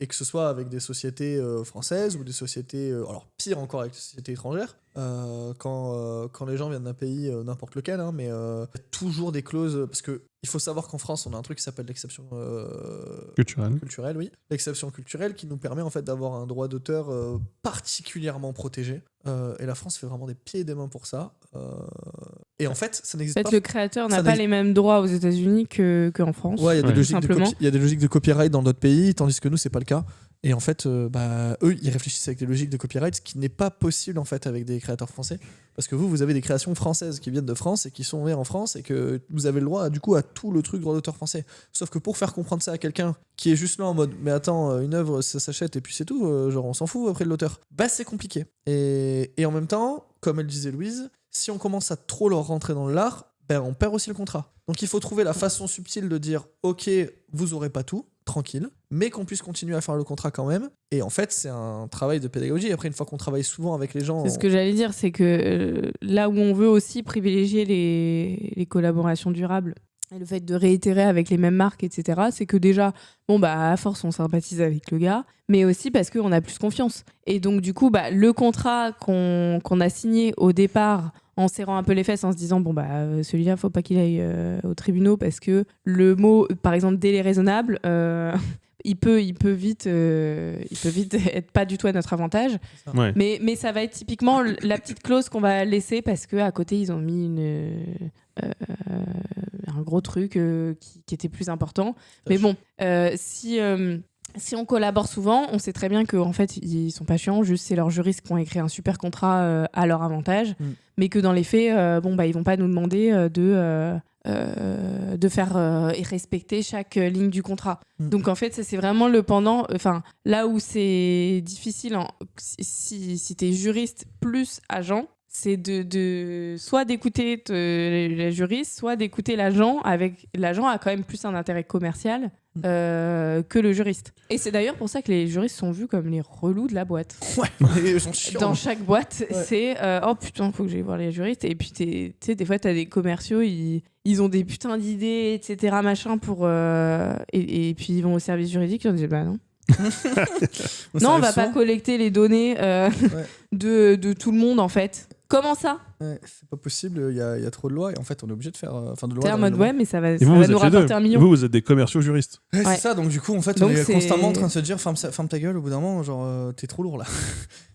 que ce soit avec des sociétés françaises ou des sociétés, alors pire encore avec des sociétés étrangères, quand les gens viennent d'un pays, n'importe lequel, mais il y a toujours des clauses, parce que il faut savoir qu'en France, on a un truc qui s'appelle l'exception culturelle, oui. L'exception culturelle qui nous permet en fait d'avoir un droit d'auteur particulièrement protégé. Et la France fait vraiment des pieds et des mains pour ça. Et en fait, ça n'existe pas. Le créateur n'a pas les mêmes droits aux États-Unis qu'en France. Ouais, il y a des logiques de copyright dans d'autres pays, tandis que nous, c'est pas le cas. Et en fait, eux, ils réfléchissent avec des logiques de copyright, ce qui n'est pas possible en fait avec des créateurs français. Parce que vous avez des créations françaises qui viennent de France et qui sont nées en France et que vous avez le droit du coup à tout le truc droit d'auteur français. Sauf que pour faire comprendre ça à quelqu'un qui est juste là en mode mais attends, une œuvre ça s'achète et puis c'est tout, genre on s'en fout après de l'auteur. C'est compliqué. Et en même temps, comme elle disait Louise, si on commence à trop leur rentrer dans l'art, on perd aussi le contrat. Donc il faut trouver la façon subtile de dire ok, vous aurez pas tout, tranquille, mais qu'on puisse continuer à faire le contrat quand même. Et en fait, c'est un travail de pédagogie. Après, une fois qu'on travaille souvent avec les gens... C'est ce que j'allais dire, c'est que là où on veut aussi privilégier les collaborations durables, et le fait de réitérer avec les mêmes marques, etc., c'est que déjà, à force, on sympathise avec le gars, mais aussi parce qu'on a plus confiance. Et donc, du coup, le contrat qu'on a signé au départ, en serrant un peu les fesses, en se disant, celui-là, faut pas qu'il aille aux tribunaux, parce que le mot, par exemple, délai raisonnable... il peut vite être pas du tout à notre avantage. Ouais. Mais ça va être typiquement la petite clause qu'on va laisser parce qu'à côté, ils ont mis un gros truc qui était plus important. Mais bon, si on collabore souvent, on sait très bien qu'en fait, ils sont pas chiants, juste c'est leurs juristes qui ont écrit un super contrat à leur avantage, mais que dans les faits, ils vont pas nous demander de faire et respecter chaque ligne du contrat. Donc en fait, ça c'est vraiment le pendant. Enfin, là où c'est difficile, si t'es juriste plus agent, c'est de soit d'écouter la juriste, soit d'écouter l'agent. L'agent a quand même plus un intérêt commercial que le juriste. Et c'est d'ailleurs pour ça que les juristes sont vus comme les relous de la boîte. Ouais, ils sont chiants. Dans chaque boîte, c'est oh putain, faut que j'aille voir les juristes. Et puis tu sais, des fois t'as des commerciaux, ils ont des putains d'idées, etc. machin pour et puis ils vont au service juridique, ils ont dit non. Non, on va pas collecter les données de tout le monde en fait. Comment ça ? C'est pas possible, il y a trop de lois et en fait on est obligé de faire de loi. T'es en mode mais ça va nous rapporter 1 million. Vous êtes des commerciaux juristes. C'est ça, donc du coup en fait on est constamment en train de se dire ferme ta gueule au bout d'un moment, genre t'es trop lourd là.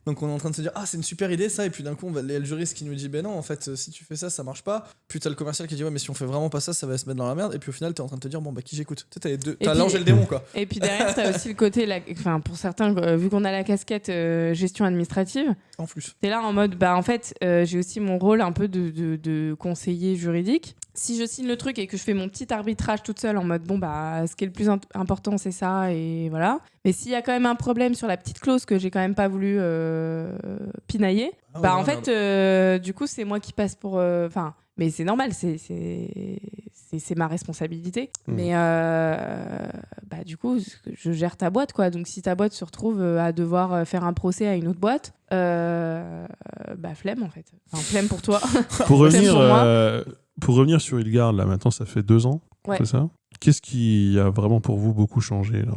Donc on est en train de se dire c'est une super idée ça, et puis d'un coup il y a le juriste qui nous dit non en fait si tu fais ça marche pas, puis t'as le commercial qui dit mais si on fait vraiment pas ça va se mettre dans la merde, et puis au final t'es en train de te dire qui j'écoute. T'as les deux, t'as l'ange et le démon quoi. Et puis derrière t'as aussi le côté pour certains vu qu'on a la casquette gestion administrative, en plus t'es là en mode en fait j'ai aussi mon rôle un peu de conseiller juridique. Si je signe le truc et que je fais mon petit arbitrage toute seule en mode ce qui est le plus important c'est ça et voilà, mais s'il y a quand même un problème sur la petite clause que j'ai quand même pas voulu pinailler, en fait du coup c'est moi qui passe pour mais c'est normal, c'est ma responsabilité. Mais du coup je gère ta boîte quoi, donc si ta boîte se retrouve à devoir faire un procès à une autre boîte, flemme en fait, flemme pour toi. Pour revenir sur Hilgard, là maintenant ça fait 2 ans, c'est ça ? Qu'est-ce qui a vraiment pour vous beaucoup changé là,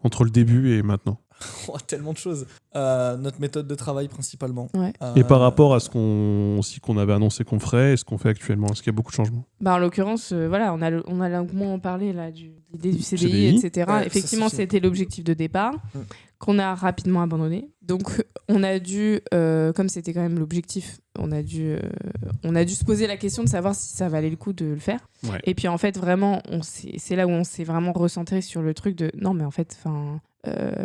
entre le début et maintenant ? Tellement de choses. Notre méthode de travail principalement. Et par rapport à ce qu'on avait annoncé qu'on ferait et ce qu'on fait actuellement, est-ce qu'il y a beaucoup de changements ? En l'occurrence, on a longuement parlé là, de l'idée du CDI, etc. Effectivement, c'était l'objectif de départ, qu'on a rapidement abandonné. Donc, on a dû, comme c'était quand même l'objectif, on a dû se poser la question de savoir si ça valait le coup de le faire. Ouais. Et puis, en fait, vraiment, c'est là où on s'est vraiment recentré sur le truc de non, mais en fait,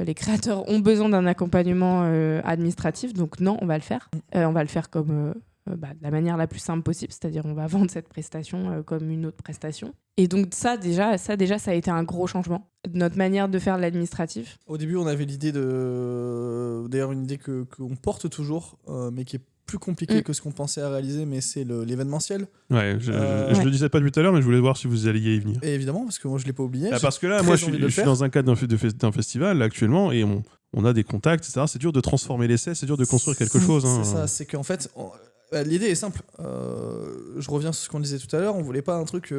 les créateurs ont besoin d'un accompagnement administratif, donc non, on va le faire. On va le faire comme de la manière la plus simple possible, c'est-à-dire on va vendre cette prestation comme une autre prestation. Et donc ça a été un gros changement de notre manière de faire l'administratif. Au début, on avait l'idée d'ailleurs une idée qu'on porte toujours, mais qui est plus compliqué que ce qu'on pensait à réaliser, mais c'est l'événementiel. Ouais, je le disais pas depuis tout à l'heure, mais je voulais voir si vous alliez y venir. Et évidemment, parce que moi je l'ai pas oublié. Parce que là, moi je suis dans un cadre d'un festival là, actuellement, et on a des contacts, etc. C'est dur de transformer l'essai, c'est dur de construire quelque chose. C'est ça, c'est qu'en fait, l'idée est simple. Je reviens sur ce qu'on disait tout à l'heure, on voulait pas un truc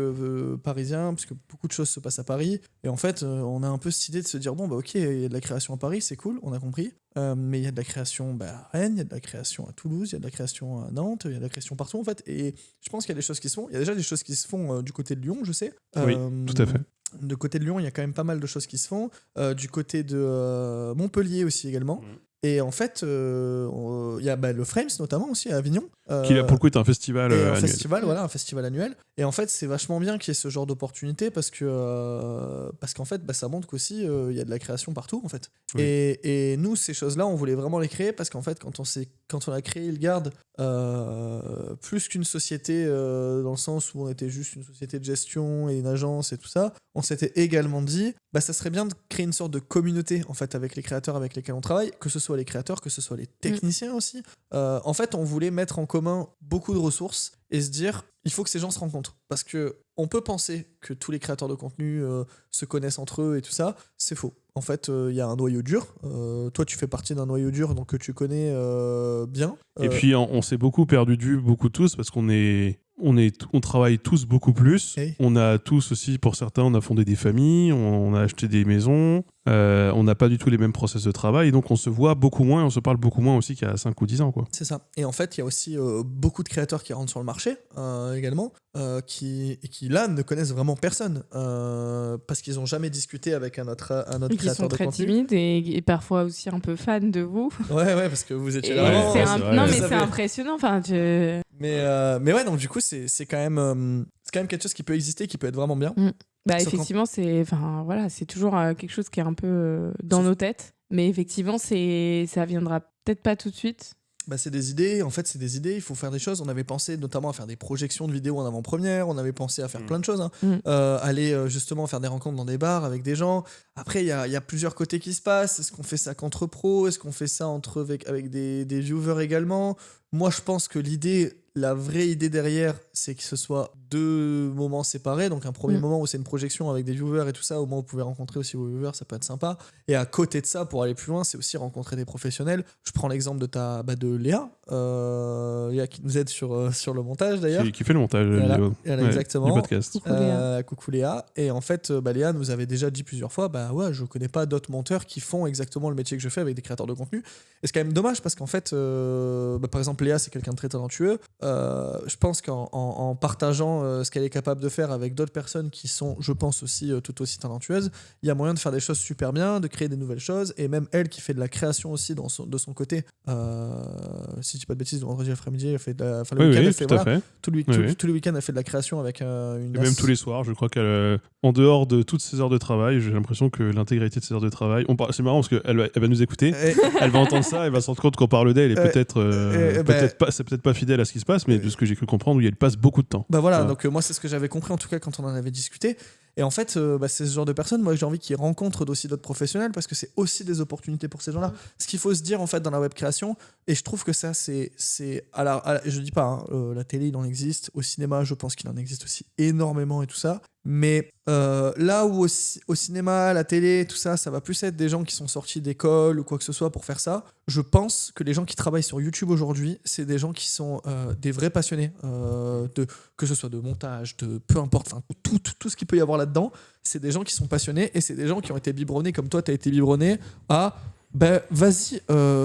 parisien, parce que beaucoup de choses se passent à Paris, et en fait, on a un peu cette idée de se dire, ok, il y a de la création à Paris, c'est cool, on a compris. Mais il y a de la création à Rennes, il y a de la création à Toulouse, il y a de la création à Nantes, il y a de la création partout en fait. Et je pense qu'il y a des choses qui se font. Il y a déjà des choses qui se font du côté de Lyon, je sais. Oui, tout à fait. Du côté de Lyon, il y a quand même pas mal de choses qui se font. Du côté de Montpellier aussi également. Et en fait, il y a le Frames notamment aussi à Avignon. Qui là, pour le coup, est un festival annuel. Un festival annuel. Et en fait, c'est vachement bien qu'il y ait ce genre d'opportunité parce qu'en fait, ça montre qu'aussi, il y a de la création partout, en fait. Oui. Et nous, ces choses-là, on voulait vraiment les créer parce qu'en fait, quand on a créé Ilgard, plus qu'une société dans le sens où on était juste une société de gestion et une agence et tout ça, on s'était également dit, ça serait bien de créer une sorte de communauté, en fait, avec les créateurs avec lesquels on travaille, que ce soit les créateurs, que ce soit les techniciens aussi. En fait, on voulait mettre en commun beaucoup de ressources et se dire, il faut que ces gens se rencontrent. Parce qu'on peut penser que tous les créateurs de contenu se connaissent entre eux et tout ça. C'est faux. En fait, il y a un noyau dur. Toi, tu fais partie d'un noyau dur donc, que tu connais bien. Et puis, on s'est beaucoup perdu de vue, beaucoup tous, parce qu'on travaille tous beaucoup plus. Hey. On a tous aussi, pour certains, on a fondé des familles, on a acheté des maisons. On n'a pas du tout les mêmes process de travail, donc on se voit beaucoup moins et on se parle beaucoup moins aussi qu'il y a 5 ou 10 ans. Quoi. C'est ça. Et en fait, il y a aussi beaucoup de créateurs qui rentrent sur le marché également, qui là ne connaissent vraiment personne parce qu'ils n'ont jamais discuté avec un autre créateur de contenu. Ils sont très timides et parfois aussi un peu fans de vous. Ouais, parce que vous étiez là. C'est impressionnant. Enfin, mais ouais, donc du coup, c'est quand même quelque chose qui peut exister, qui peut être vraiment bien. Effectivement, c'est toujours quelque chose qui est un peu dans nos têtes. Mais effectivement, ça viendra peut-être pas tout de suite. C'est des idées. En fait, c'est des idées. Il faut faire des choses. On avait pensé notamment à faire des projections de vidéos en avant-première. On avait pensé à faire plein de choses. Aller justement faire des rencontres dans des bars avec des gens. Après, il y a plusieurs côtés qui se passent. Est-ce qu'on fait ça qu'entre pros ? Est-ce qu'on fait ça avec des viewers également ? Moi, je pense que la vraie idée derrière, c'est que ce soit 2 moments séparés. Donc un premier moment où c'est une projection avec des viewers et tout ça, au moment où vous pouvez rencontrer aussi vos viewers, ça peut être sympa. Et à côté de ça, pour aller plus loin, c'est aussi rencontrer des professionnels. Je prends l'exemple de Léa, Léa qui nous aide sur le montage d'ailleurs. Qui fait le montage exactement. Du podcast. Coucou Léa. Et en fait, Léa nous avait déjà dit plusieurs fois, je connais pas d'autres monteurs qui font exactement le métier que je fais avec des créateurs de contenu. Et c'est quand même dommage parce qu'en fait, par exemple, Léa, c'est quelqu'un de très talentueux. Je pense qu'en partageant ce qu'elle est capable de faire avec d'autres personnes qui sont, je pense aussi, tout aussi talentueuses, il y a moyen de faire des choses super bien, de créer des nouvelles choses, et même elle qui fait de la création aussi de son côté, si je dis pas de bêtises, le vendredi après-midi, elle fait tous les week-ends, elle fait de la création avec une... Et même tous les soirs, je crois qu'en dehors de toutes ses heures de travail, j'ai l'impression que l'intégralité de ses heures de travail, c'est marrant parce qu'elle va nous écouter, elle va entendre ça, elle va se rendre compte qu'on parle d'elle, et c'est peut-être pas fidèle à ce qui se passe, mais de ce que j'ai cru comprendre, où elle passe beaucoup de temps. Donc moi c'est ce que j'avais compris en tout cas quand on en avait discuté. Et en fait, c'est ce genre de personnes, moi j'ai envie qu'ils rencontrent aussi d'autres professionnels parce que c'est aussi des opportunités pour ces gens-là. Ce qu'il faut se dire en fait dans la web création, et je trouve que ça c'est je dis pas, la télé il en existe, au cinéma je pense qu'il en existe aussi énormément et tout ça. Mais là où au cinéma, la télé, tout ça, ça va plus être des gens qui sont sortis d'école ou quoi que ce soit pour faire ça. Je pense que les gens qui travaillent sur YouTube aujourd'hui, c'est des gens qui sont des vrais passionnés, que ce soit de montage, de peu importe, tout ce qu'il peut y avoir là-dedans. C'est des gens qui sont passionnés et c'est des gens qui ont été biberonnés comme toi, tu as été biberonné à vas-y,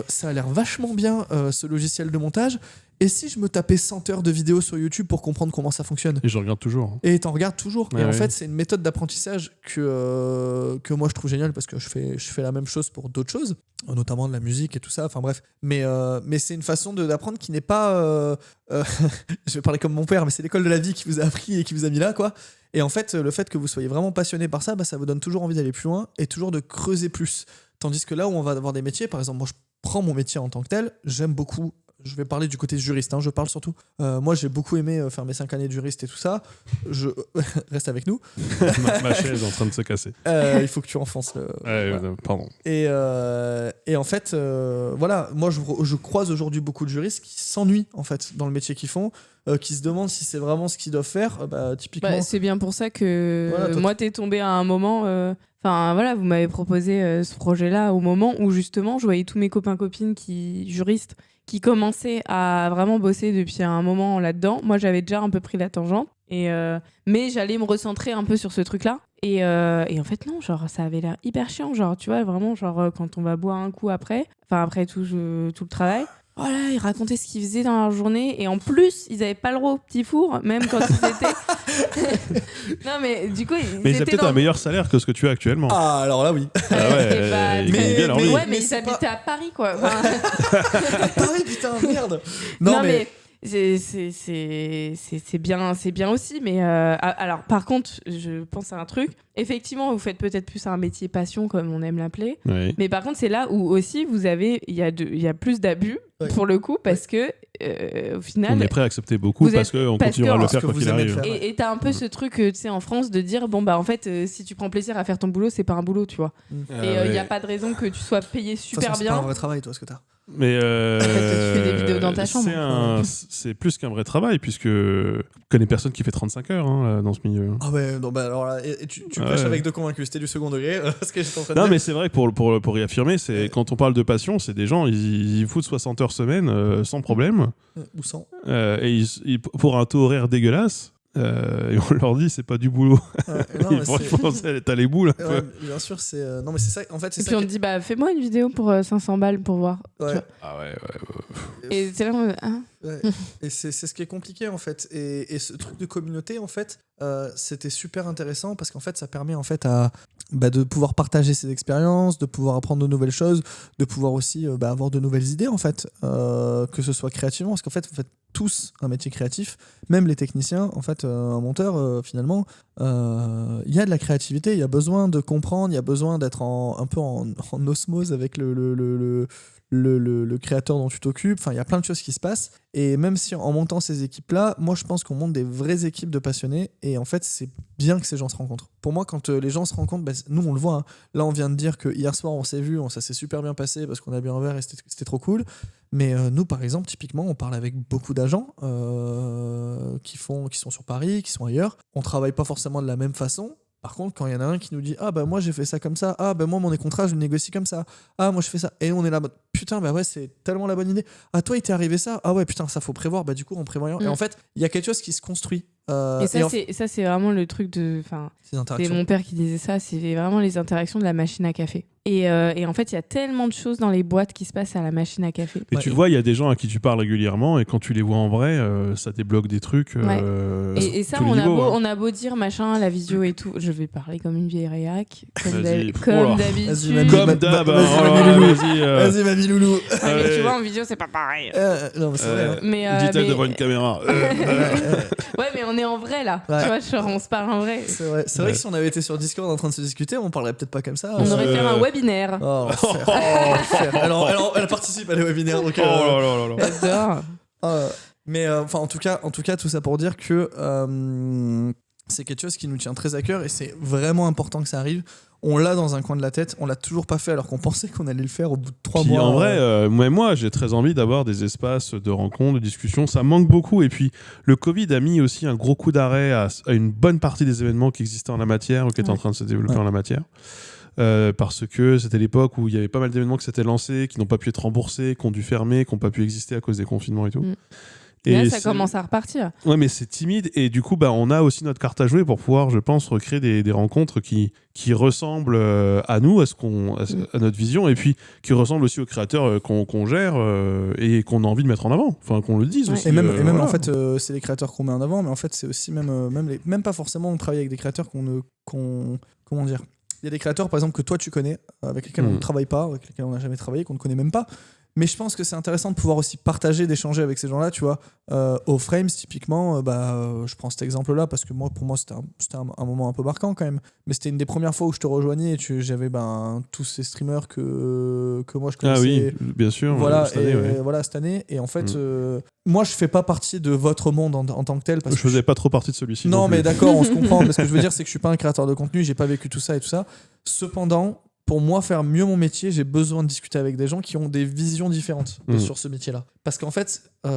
ça a l'air vachement bien ce logiciel de montage. Et si je me tapais 100 heures de vidéos sur YouTube pour comprendre comment ça fonctionne ? Et je regarde toujours. Et t'en regardes toujours. Et en fait, c'est une méthode d'apprentissage que moi je trouve géniale parce que je fais la même chose pour d'autres choses, notamment de la musique et tout ça. Enfin bref. Mais c'est une façon d'apprendre qui n'est pas... je vais parler comme mon père, mais c'est l'école de la vie qui vous a appris et qui vous a mis là, quoi. Et en fait, le fait que vous soyez vraiment passionné par ça, ça vous donne toujours envie d'aller plus loin et toujours de creuser plus. Tandis que là où on va avoir des métiers, par exemple, moi je prends mon métier en tant que tel, j'aime beaucoup... Je vais parler du côté juriste, je parle surtout. Moi, j'ai beaucoup aimé faire mes 5 années de juriste et tout ça. Reste avec nous. ma chaise est en train de se casser. Il faut que tu enfonces le... Pardon. Et en fait, moi, je croise aujourd'hui beaucoup de juristes qui s'ennuient en fait, dans le métier qu'ils font, qui se demandent si c'est vraiment ce qu'ils doivent faire. Typiquement... c'est bien pour ça que moi, t'es tombé à un moment... vous m'avez proposé ce projet-là au moment où justement je voyais tous mes copains-copines juristes qui commençaient à vraiment bosser depuis un moment là-dedans. Moi, j'avais déjà un peu pris la tangente, mais j'allais me recentrer un peu sur ce truc-là. Et en fait, non, ça avait l'air hyper chiant. Tu vois, vraiment, quand on va boire un coup après tout le travail, voilà, ils racontaient ce qu'ils faisaient dans leur journée. Et en plus, ils n'avaient pas le droit au petit four, même quand ils étaient Non, mais du coup, mais ils ont peut-être un meilleur salaire que ce que tu as actuellement. Ah, alors là, oui. Ah ouais, ils gagnent bien leur vie. Ouais, mais Mais ils habitaient à Paris, quoi. À Paris, putain, merde. Non, mais c'est bien aussi, mais alors par contre, je pense à un truc. Effectivement, vous faites peut-être plus un métier passion, comme on aime l'appeler. Oui. Mais par contre, c'est là où aussi il y a plus d'abus pour le coup, parce que au final, on est prêt à accepter beaucoup parce qu'on continuera à le faire quoi qu'il arrive. Et t'as un peu ce truc, tu sais, en France, de dire bon bah en fait, si tu prends plaisir à faire ton boulot, c'est pas un boulot, tu vois. Et il y a pas de raison que tu sois payé super bien. C'est pas un vrai travail, toi, ce que t'as. Mais tu fais des vidéos dans ta chambre. C'est plus qu'un vrai travail, puisque je connais personne qui fait 35 heures dans ce milieu. Ah ouais, non, bah alors là, tu prêches avec deux convaincus, c'était du second degré, ce que j'étais en train de dire. Non, mais c'est vrai que pour réaffirmer, quand on parle de passion, c'est des gens, ils foutent 60 heures semaine sans problème. Ou 100. Et pour un taux horaire dégueulasse. Et on leur dit c'est pas du boulot. T'as les boules un peu. Bien sûr, c'est non mais c'est ça en fait. Et puis on te dit bah fais-moi une vidéo pour 500 balles pour voir. Ouais. Ah ouais. Et c'est là Et c'est ce qui est compliqué en fait. Et ce truc de communauté en fait, c'était super intéressant parce qu'en fait ça permet en fait de pouvoir partager ses expériences, de pouvoir apprendre de nouvelles choses, de pouvoir aussi avoir de nouvelles idées en fait, que ce soit créativement parce qu'en fait vous faites tous un métier créatif, même les techniciens en fait, un monteur finalement il y a de la créativité, il y a besoin de comprendre, il y a besoin d'être un peu en osmose avec le créateur dont tu t'occupes. Enfin, il y a plein de choses qui se passent. Et même si en montant ces équipes-là, moi, je pense qu'on monte des vraies équipes de passionnés. Et en fait, c'est bien que ces gens se rencontrent. Pour moi, quand les gens se rencontrent, nous, on le voit. Hein. Là, on vient de dire que hier soir, on s'est vu, ça s'est super bien passé parce qu'on a bu un verre et c'était trop cool. Mais nous, par exemple, typiquement, on parle avec beaucoup d'agents qui sont sur Paris, qui sont ailleurs. On travaille pas forcément de la même façon. Par contre, quand il y en a un qui nous dit « Ah bah moi j'ai fait ça comme ça, ah bah moi mon contrat je le négocie comme ça, ah moi je fais ça », et on est là « Putain bah ouais c'est tellement la bonne idée, ah toi il t'est arrivé ça, ah ouais putain ça faut prévoir, bah du coup en prévoyant ». Et en fait il y a quelque chose qui se construit. Et ça c'est vraiment le truc de... C'est mon père qui disait ça, c'est vraiment les interactions de la machine à café. Et en fait, il y a tellement de choses dans les boîtes qui se passent à la machine à café. Et tu vois, il y a des gens à qui tu parles régulièrement et quand tu les vois en vrai, ça débloque des trucs. Et ça, on a beau dire machin, la visio et tout. Je vais parler comme une vieille réac. Comme d'habitude. Comme d'hab. Vas-y, mamie loulou. Mais tu vois, en visio, c'est pas pareil. Non, mais c'est vrai. Dit-elle devant une caméra. Ouais, mais on est en vrai là. Tu vois, genre, on se parle en vrai. C'est vrai que si on avait été sur Discord en train de se discuter, on parlerait peut-être pas comme ça. On aurait fait un webinaire. Oh, elle participe à les webinaires. Donc, J'adore. Mais en tout cas, tout ça pour dire que c'est quelque chose qui nous tient très à cœur et c'est vraiment important que ça arrive. On l'a dans un coin de la tête, on l'a toujours pas fait alors qu'on pensait qu'on allait le faire au bout de 3 mois. En vrai, moi j'ai très envie d'avoir des espaces de rencontres, de discussions, ça manque beaucoup. Et puis le Covid a mis aussi un gros coup d'arrêt à une bonne partie des événements qui existaient en la matière ou qui étaient en train de se développer en la matière. Parce que c'était l'époque où il y avait pas mal d'événements qui s'étaient lancés, qui n'ont pas pu être remboursés, qui ont dû fermer, qui n'ont pas pu exister à cause des confinements et tout. Et là, ça commence à repartir. Ouais, mais c'est timide. Et du coup, on a aussi notre carte à jouer pour pouvoir, je pense, recréer des rencontres qui ressemblent à nous, à notre vision, et puis qui ressemblent aussi aux créateurs qu'on gère et qu'on a envie de mettre en avant. Enfin, qu'on le dise aussi. Et même en fait, c'est les créateurs qu'on met en avant, mais en fait, c'est aussi même pas forcément on travaille avec des créateurs comment dire. Il y a des créateurs, par exemple, que toi tu connais, avec lesquels on ne travaille pas, avec lesquels on n'a jamais travaillé, qu'on ne connaît même pas. Mais je pense que c'est intéressant de pouvoir aussi partager, d'échanger avec ces gens-là, tu vois. Au Frames, typiquement, je prends cet exemple-là parce que pour moi, c'était un moment un peu marquant quand même. Mais c'était une des premières fois où je te rejoignais et j'avais tous ces streamers que moi je connaissais. Ah oui, bien sûr. Voilà, cette année. Et en fait, moi, je fais pas partie de votre monde en tant que tel. Parce je faisais pas trop partie de celui-ci. Non, mais d'accord, on se comprend. Mais ce que je veux dire, c'est que je suis pas un créateur de contenu, j'ai pas vécu tout ça et tout ça. Cependant, pour moi, faire mieux mon métier, j'ai besoin de discuter avec des gens qui ont des visions différentes sur ce métier-là. Parce qu'en fait, il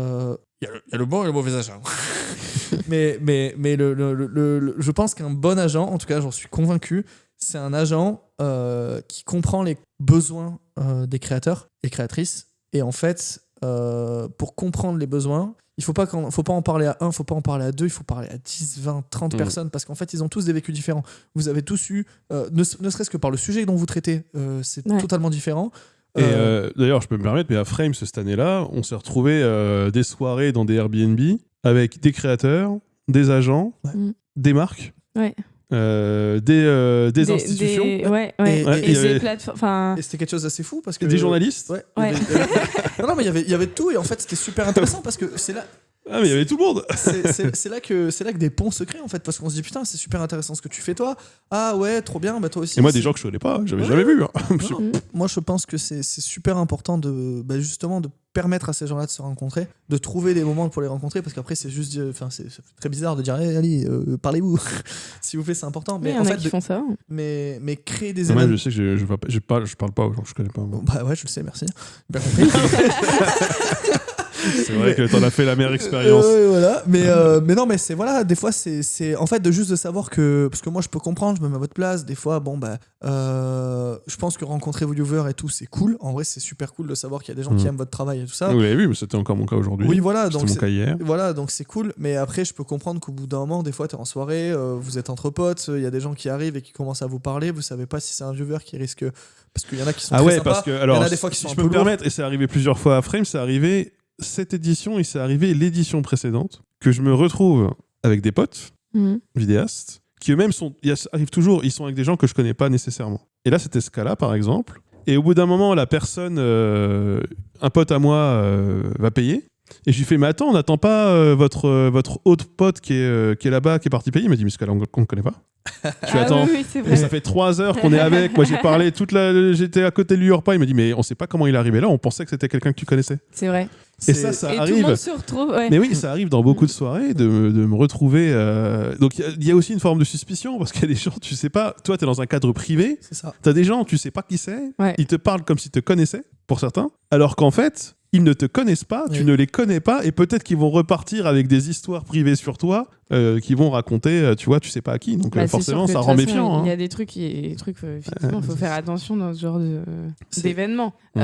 y a le bon et le mauvais agent. mais je pense qu'un bon agent, en tout cas, j'en suis convaincu, c'est un agent qui comprend les besoins des créateurs et créatrices. Et en fait, pour comprendre les besoins, il faut pas en parler à un, il faut pas en parler à deux, il faut parler à 10, 20, 30 personnes parce qu'en fait, ils ont tous des vécus différents. Vous avez tous eu, ne serait-ce que par le sujet dont vous traitez, c'est totalement différent. Et d'ailleurs, je peux me permettre, mais à Frames, cette année-là, on s'est retrouvés des soirées dans des Airbnb avec des créateurs, des agents des marques. Ouais. Des institutions. Et c'était quelque chose d'assez fou parce que des journalistes. Non, mais il y avait tout et en fait c'était super intéressant parce que c'est là. Ah mais il y avait tout le monde. c'est là que des ponts se créent en fait parce qu'on se dit putain c'est super intéressant ce que tu fais toi. Ah ouais trop bien bah toi aussi. Et moi des gens que je connais pas j'avais jamais vu. Moi je pense que c'est super important de justement de permettre à ces gens-là de se rencontrer, de trouver des moments pour les rencontrer parce qu'après c'est juste c'est très bizarre de dire allez parlez-vous s'il vous plaît c'est important mais en fait qui font ça. Mais créer des événements. Moi je sais que je parle pas aux gens que je connais pas. Moi. Bah ouais je le sais merci. Bien compris. C'est vrai que t'en as fait la meilleure expérience. Voilà. Mais non, mais c'est voilà, des fois c'est en fait de juste de savoir que parce que moi je peux comprendre, je me mets à votre place. Des fois, je pense que rencontrer vos viewers et tout, c'est cool. En vrai, c'est super cool de savoir qu'il y a des gens qui aiment votre travail et tout ça. Vous l'avez vu, mais c'était encore mon cas aujourd'hui. Oui, voilà. C'était mon cas hier. Voilà, donc c'est cool. Mais après, je peux comprendre qu'au bout d'un moment, des fois, t'es en soirée, vous êtes entre potes, il y a des gens qui arrivent et qui commencent à vous parler. Vous savez pas si c'est un viewer qui risque parce qu'il y en a qui sont très sympas. Parce que alors, il y en a des fois qui sont si un je peu peux me lourds. permettre, et c'est arrivé plusieurs fois à Frame, c'est arrivé. Cette édition, il s'est arrivé l'édition précédente, que je me retrouve avec des potes vidéastes, qui eux-mêmes arrivent toujours, ils sont avec des gens que je connais pas nécessairement. Et là, c'était ce cas-là, par exemple. Et au bout d'un moment, la personne, un pote à moi, va payer. Et je lui fais, mais attends, on n'attend pas votre autre pote qui est là-bas, qui est parti payer. Il m'a dit, mais ce cas-là, on ne connaît pas. Je suis attends. Oui, c'est vrai. Et ça fait 3 heures qu'on est avec. Moi, j'ai parlé j'étais à côté de lui hors pas. Il m'a dit, mais on sait pas comment il est arrivé là. On pensait que c'était quelqu'un que tu connaissais. C'est vrai. Et ça et arrive. Tout le monde se retrouve. Ouais. Mais oui, ça arrive dans beaucoup de soirées de me retrouver. Donc il y a aussi une forme de suspicion parce qu'il y a des gens, tu sais pas. Toi, t'es dans un cadre privé. C'est ça. T'as des gens, tu sais pas qui c'est. Ouais. Ils te parlent comme s'ils te connaissaient, pour certains. Alors qu'en fait, ils ne te connaissent pas, tu ne les connais pas, et peut-être qu'ils vont repartir avec des histoires privées sur toi, qui vont raconter, tu vois, tu sais pas à qui. Donc forcément, ça rend méfiant. Il y a des trucs, effectivement, il faut faire attention dans ce genre d'événements. Ouais.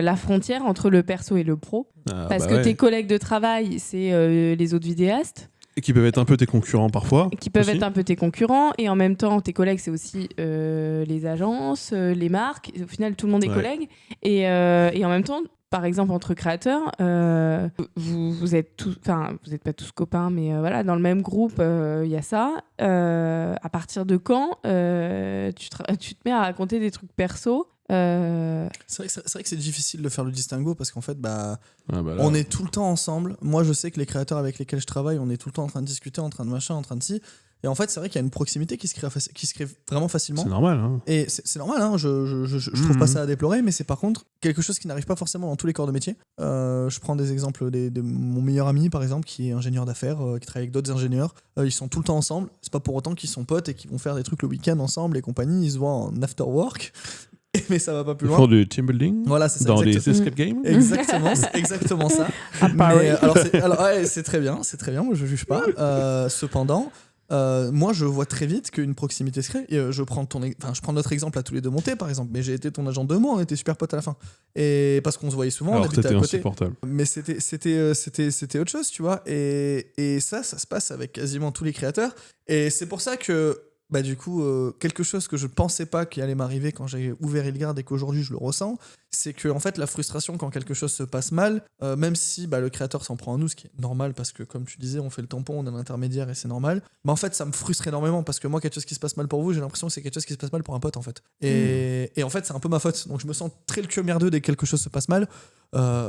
La frontière entre le perso et le pro. Parce que tes collègues de travail, c'est les autres vidéastes. Et qui peuvent être un peu tes concurrents parfois. Qui peuvent être un peu tes concurrents. Et en même temps, tes collègues, c'est aussi les agences, les marques. Au final, tout le monde est collègue. Et en même temps, par exemple, entre créateurs, vous êtes tous, enfin, vous n'êtes pas tous copains, mais voilà, dans le même groupe, il y a ça. À partir de quand tu te mets à raconter des trucs perso? C'est vrai que c'est difficile de faire le distinguo parce qu'en fait, on est tout le temps ensemble. Moi, je sais que les créateurs avec lesquels je travaille, on est tout le temps en train de discuter, en train de machin, en train de ci. Et en fait, c'est vrai qu'il y a une proximité qui se crée vraiment facilement. C'est normal. Hein. Et c'est normal, hein. Je trouve pas ça à déplorer, mais c'est par contre quelque chose qui n'arrive pas forcément dans tous les corps de métier. Je prends des exemples de mon meilleur ami, par exemple, qui est ingénieur d'affaires, qui travaille avec d'autres ingénieurs. Ils sont tout le temps ensemble. C'est pas pour autant qu'ils sont potes et qu'ils vont faire des trucs le week-end ensemble et compagnie. Ils se voient en after work. Mais ça va pas plus loin. Ils font du team building voilà, c'est ça, dans des escape games. Exactement, c'est exactement ça. C'est très bien, moi je juge pas. Cependant, moi je vois très vite qu'une proximité se crée. Et je prends notre exemple à tous les deux montés par exemple, mais j'ai été ton agent 2 mois, on était super potes à la fin. Et parce qu'on se voyait souvent, alors on habitait à côté. Insupportable. Mais c'était autre chose, tu vois. Et ça se passe avec quasiment tous les créateurs. Et c'est pour ça que du coup, quelque chose que je pensais pas qui allait m'arriver quand j'ai ouvert Ilgard et qu'aujourd'hui je le ressens, c'est que en fait la frustration quand quelque chose se passe mal, même si le créateur s'en prend à nous, ce qui est normal parce que comme tu disais, on fait le tampon, on est l'intermédiaire et c'est normal, mais en fait ça me frustre énormément parce que moi quelque chose qui se passe mal pour vous, j'ai l'impression que c'est quelque chose qui se passe mal pour un pote en fait. Et en fait c'est un peu ma faute, donc je me sens très le cul merdeux dès que quelque chose se passe mal.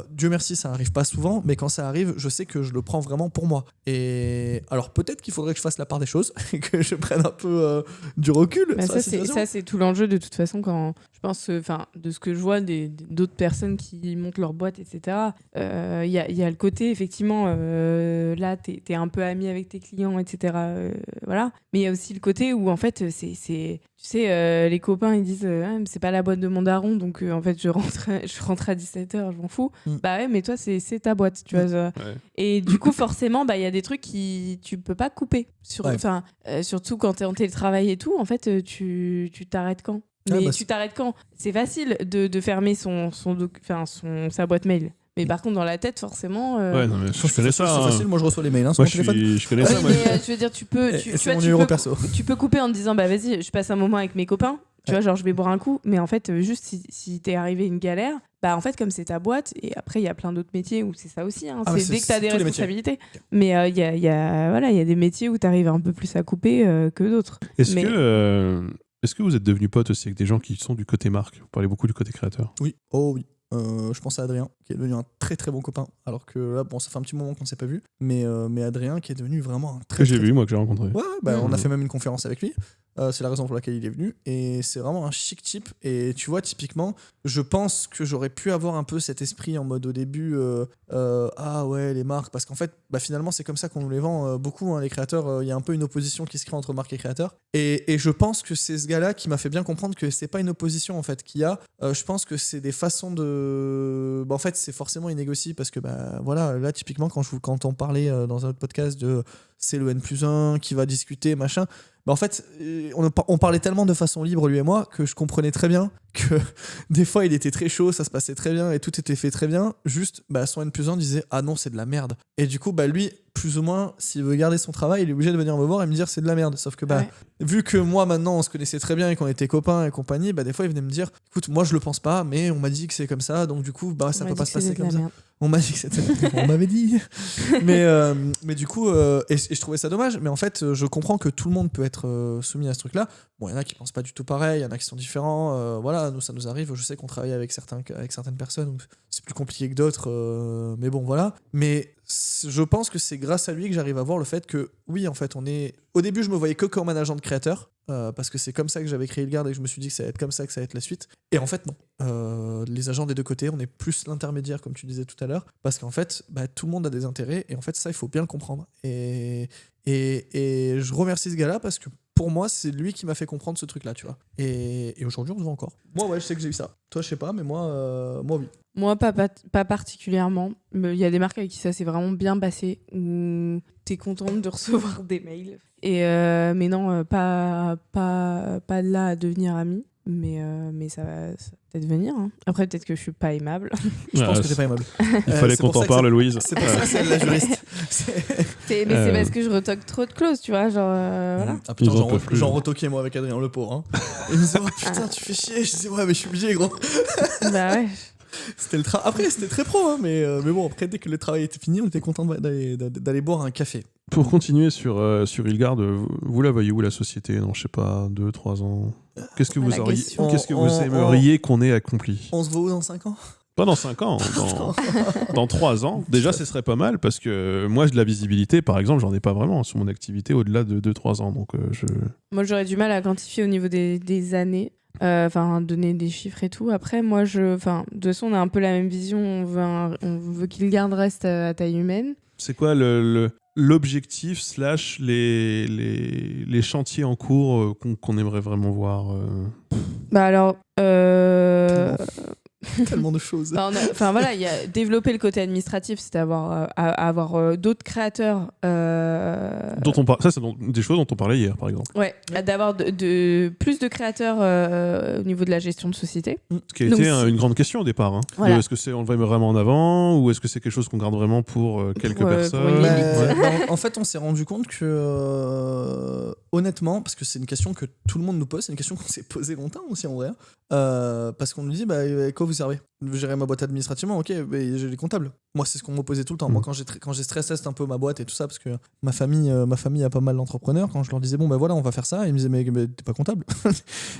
Dieu merci, ça arrive pas souvent, mais quand ça arrive, je sais que je le prends vraiment pour moi. Et alors peut-être qu'il faudrait que je fasse la part des choses et que je prenne un peu du recul. Ça, c'est tout l'enjeu de toute façon quand je pense, de ce que je vois d'autres personnes qui montent leur boîte, etc. Il y a le côté effectivement, là t'es un peu ami avec tes clients, etc. Voilà. Mais il y a aussi le côté où en fait tu sais, les copains ils disent c'est pas la boîte de mon daron, donc en fait je rentre à 17h, je m'en fous. Bah ouais, mais toi c'est ta boîte, tu vois. Ouais. Et du coup forcément il y a des trucs qui tu peux pas couper. Surtout quand t'es en télétravail et tout, en fait tu t'arrêtes quand? Mais tu t'arrêtes quand? C'est facile de fermer sa boîte mail. Mais par contre, dans la tête, forcément. Ouais, non, mais je connais ça. C'est facile, moi je reçois les mails sur mon téléphone. Je connais ça. Mais je veux dire, tu peux. C'est mon numéro perso. Tu peux couper en te disant, vas-y, je passe un moment avec mes copains. Tu vois, genre, je vais boire un coup. Mais en fait, juste si t'es arrivé une galère, en fait, comme c'est ta boîte, et après, il y a plein d'autres métiers où c'est ça aussi. Hein, Ah, c'est dès que tu as des responsabilités. Métiers. Mais il y a des métiers où tu arrives un peu plus à couper que d'autres. Est-ce que vous êtes devenu pote aussi avec des gens qui sont du côté marque ? Vous parlez beaucoup du côté créateur. Oui, oh oui. Je pense à Adrien, qui est devenu un très très bon copain. Alors que là, ça fait un petit moment qu'on ne s'est pas vu. Mais Adrien, qui est devenu vraiment un très. Que j'ai vu, moi, que j'ai rencontré. Ouais, on a fait même une conférence avec lui. C'est la raison pour laquelle il est venu. Et c'est vraiment un chic type. Et tu vois, typiquement, je pense que j'aurais pu avoir un peu cet esprit en mode au début, ah ouais, les marques. Parce qu'en fait, finalement, c'est comme ça qu'on nous les vend beaucoup, hein, les créateurs. Il y a un peu une opposition qui se crée entre marques et créateurs. Et je pense que c'est ce gars-là qui m'a fait bien comprendre que c'est pas une opposition, en fait, qu'il y a. Je pense que c'est des façons de. En fait, c'est forcément inégocié parce que, voilà, là, typiquement, quand on parlait dans un autre podcast de c'est le N+1 qui va discuter, machin. En fait, on parlait tellement de façon libre, lui et moi, que je comprenais très bien que des fois, il était très chaud, ça se passait très bien et tout était fait très bien. Juste, son N+1 disait « Ah non, c'est de la merde ». Et du coup, lui, plus ou moins, s'il veut garder son travail, il est obligé de venir me voir et me dire « C'est de la merde ». Sauf que, vu que moi, maintenant, on se connaissait très bien et qu'on était copains et compagnie, des fois, il venait me dire « Écoute, moi, je le pense pas, mais on m'a dit que c'est comme ça, donc du coup, ça peut pas se passer comme ça. » On m'a dit que c'était. On m'avait dit. Mais du coup, et je trouvais ça dommage. Mais en fait, je comprends que tout le monde peut être soumis à ce truc-là. Bon, il y en a qui pensent pas du tout pareil, il y en a qui sont différents. Voilà, nous, ça nous arrive. Je sais qu'on travaille avec certaines personnes où c'est plus compliqué que d'autres. Mais bon, voilà. Mais je pense que c'est grâce à lui que j'arrive à voir le fait que, oui, en fait, on est. Au début, je me voyais que comme un agent de créateur. Parce que c'est comme ça que j'avais créé Ilgard et que je me suis dit que ça allait être comme ça que ça allait être la suite. Et en fait, non. Les agents des deux côtés, on est plus l'intermédiaire, comme tu disais tout à l'heure, parce qu'en fait, tout le monde a des intérêts, et en fait, ça, il faut bien le comprendre. Et je remercie ce gars-là, parce que pour moi, c'est lui qui m'a fait comprendre ce truc-là, tu vois. Et aujourd'hui, on se voit encore. Moi, ouais, je sais que j'ai eu ça. Toi, je sais pas, mais moi, oui. Moi, pas particulièrement. Il y a des marques avec qui ça s'est vraiment bien passé, où t'es contente de recevoir des mails. Mais non, pas de là à devenir amie. Mais ça va peut-être venir. Hein. Après, peut-être que je suis pas aimable. Je pense que t'es pas aimable. Il fallait qu'on t'en parle, Louise. C'est pour ça que c'est la juriste. C'est parce que je retoque trop de clauses, tu vois. Voilà. Ah putain, j'en retoquais moi avec Adrien, le pauvre. Hein. Il me disait, oh putain, tu fais chier. Je disais, ouais, mais je suis obligé, gros. Ouais. Après, c'était très pro, hein, mais bon, après, dès que le travail était fini, on était content d'aller boire un café. Pour continuer sur Ilgard, vous la voyez où la société dans, je sais pas, 2-3 ans ? Qu'est-ce que vous aimeriez qu'on ait accompli ? On se voit où dans 5 ans ? Pas dans 5 ans, dans 3 ans. Déjà, ce serait pas mal parce que moi, de la visibilité, par exemple, j'en ai pas vraiment sur mon activité au-delà de 2-3 ans. Donc, Moi, j'aurais du mal à quantifier au niveau des années. Donner des chiffres et tout. Après, moi, de toute façon, on a un peu la même vision. On veut qu'Ilgard reste à taille humaine. C'est quoi l'objectif / les chantiers en cours qu'on aimerait vraiment voir Alors... Tellement de choses. Voilà, il y a développer le côté administratif, c'est avoir d'autres créateurs. Dont on ça, c'est des choses dont on parlait hier, par exemple. Ouais, d'avoir plus de créateurs au niveau de la gestion de société. Ce qui a été une grande question au départ. Hein. Voilà. Est-ce que on le met vraiment en avant ou est-ce que c'est quelque chose qu'on garde vraiment pour quelques personnes En fait, on s'est rendu compte que, honnêtement, parce que c'est une question que tout le monde nous pose, c'est une question qu'on s'est posée longtemps aussi en vrai, parce qu'on nous dit, quoi vous servez ? Je gérer ma boîte administrativement, ok, mais j'ai les comptables. Moi, c'est ce qu'on me posait tout le temps. Moi, quand j'ai stressé un peu ma boîte et tout ça, parce que ma famille a pas mal d'entrepreneurs, quand je leur disais, bon, voilà, on va faire ça, ils me disaient, mais t'es pas comptable.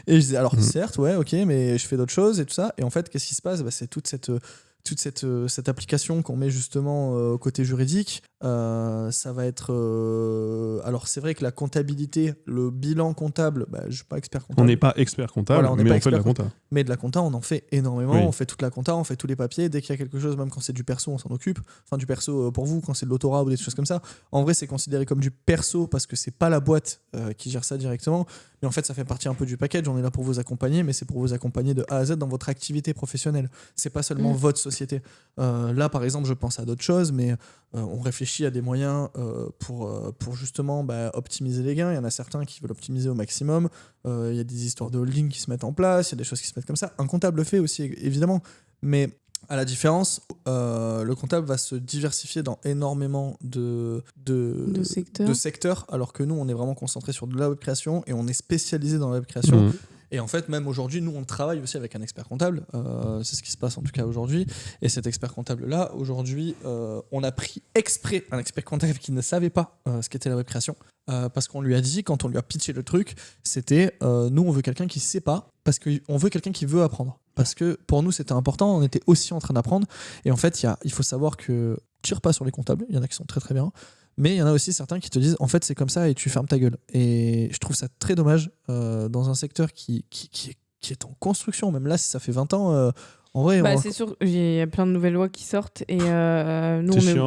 Et je disais, alors, certes, ouais, ok, mais je fais d'autres choses et tout ça. Et en fait, qu'est-ce qui se passe ? C'est toute cette application qu'on met justement côté juridique. Ça va être... Alors, c'est vrai que la comptabilité, le bilan comptable, je suis pas expert comptable. On n'est pas expert comptable, mais on fait de la compta. Mais de la compta, on en fait énormément. Oui. On fait toute la compta, on fait tous les papiers. Dès qu'il y a quelque chose, même quand c'est du perso, on s'en occupe. Enfin, du perso pour vous, quand c'est de l'autorat ou des choses comme ça. En vrai, c'est considéré comme du perso parce que c'est pas la boîte qui gère ça directement. Mais en fait, ça fait partie un peu du package. On est là pour vous accompagner, mais c'est pour vous accompagner de A à Z dans votre activité professionnelle. C'est pas seulement votre société. Là, par exemple, je pense à d'autres choses, mais on réfléchit à des moyens pour justement optimiser les gains. Il y en a certains qui veulent optimiser au maximum. Il y a des histoires de holding qui se mettent en place. Il y a des choses qui se mettent comme ça. Un comptable le fait aussi, évidemment. Mais à la différence, le comptable va se diversifier dans énormément de secteurs, alors que nous, on est vraiment concentré sur de la web création et on est spécialisé dans la web création. Et en fait, même aujourd'hui, nous, on travaille aussi avec un expert comptable. C'est ce qui se passe en tout cas aujourd'hui. Et cet expert comptable-là, aujourd'hui, on a pris exprès un expert comptable qui ne savait pas ce qu'était la web création. Parce qu'on lui a dit, quand on lui a pitché le truc, c'était nous, on veut quelqu'un qui ne sait pas, parce qu'on veut quelqu'un qui veut apprendre. Parce que pour nous, c'était important, on était aussi en train d'apprendre. Et en fait, il faut savoir que tire pas sur les comptables, il y en a qui sont très très bien. Mais il y en a aussi certains qui te disent en fait c'est comme ça et tu fermes ta gueule. Et je trouve ça très dommage dans un secteur qui est en construction, même là si ça fait 20 ans, en vrai... c'est sûr, il y a plein de nouvelles lois qui sortent et nous on est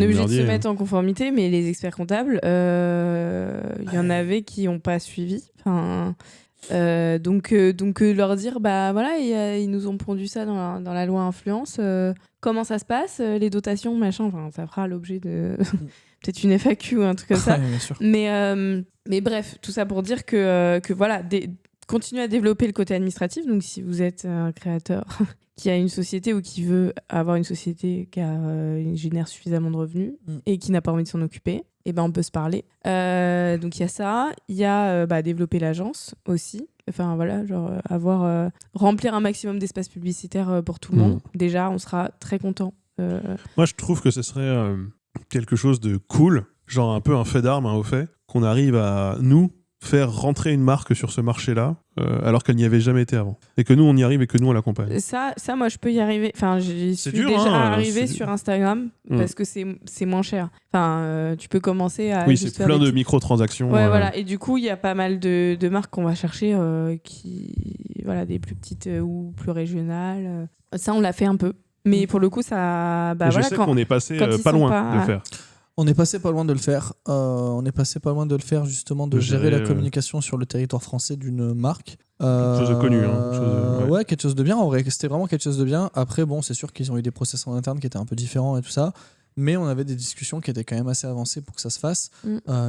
obligé de se mettre en conformité, mais les experts comptables, il y en avait qui n'ont pas suivi. Donc leur dire voilà, ils nous ont pondu ça dans la loi influence, comment ça se passe, les dotations, machin, ça fera l'objet de... peut-être une FAQ ou un truc comme ça. Ouais, bien sûr. Mais bref, tout ça pour dire que voilà, continuez à développer le côté administratif. Donc si vous êtes un créateur qui a une société ou qui veut avoir une société qui génère suffisamment de revenus et qui n'a pas envie de s'en occuper, on peut se parler. Donc il y a ça, il y a développer l'agence aussi. Enfin voilà, remplir un maximum d'espace publicitaire pour tout le monde. Déjà, on sera très content. Moi, je trouve que ce serait quelque chose de cool, genre un peu un fait d'armes, au fait, qu'on arrive à nous faire rentrer une marque sur ce marché-là, alors qu'elle n'y avait jamais été avant. Et que nous, on y arrive et que nous, on l'accompagne. Ça, moi, je peux y arriver. Enfin, j'y suis déjà arrivé sur Instagram parce que c'est moins cher. Enfin, tu peux commencer à... Oui, c'est plein de microtransactions. Ouais, voilà. Et du coup, il y a pas mal de marques qu'on va chercher des plus petites ou plus régionales. Ça, on l'a fait un peu. Mais pour le coup, ça... je sais qu'on est passé pas loin de le faire. On est passé pas loin de le faire. On est passé pas loin de le faire, justement, de gérer la communication sur le territoire français d'une marque. Quelque chose de connu. Ouais, quelque chose de bien. En vrai, c'était vraiment quelque chose de bien. Après, bon, c'est sûr qu'ils ont eu des process en interne qui étaient un peu différents et tout ça. Mais on avait des discussions qui étaient quand même assez avancées pour que ça se fasse.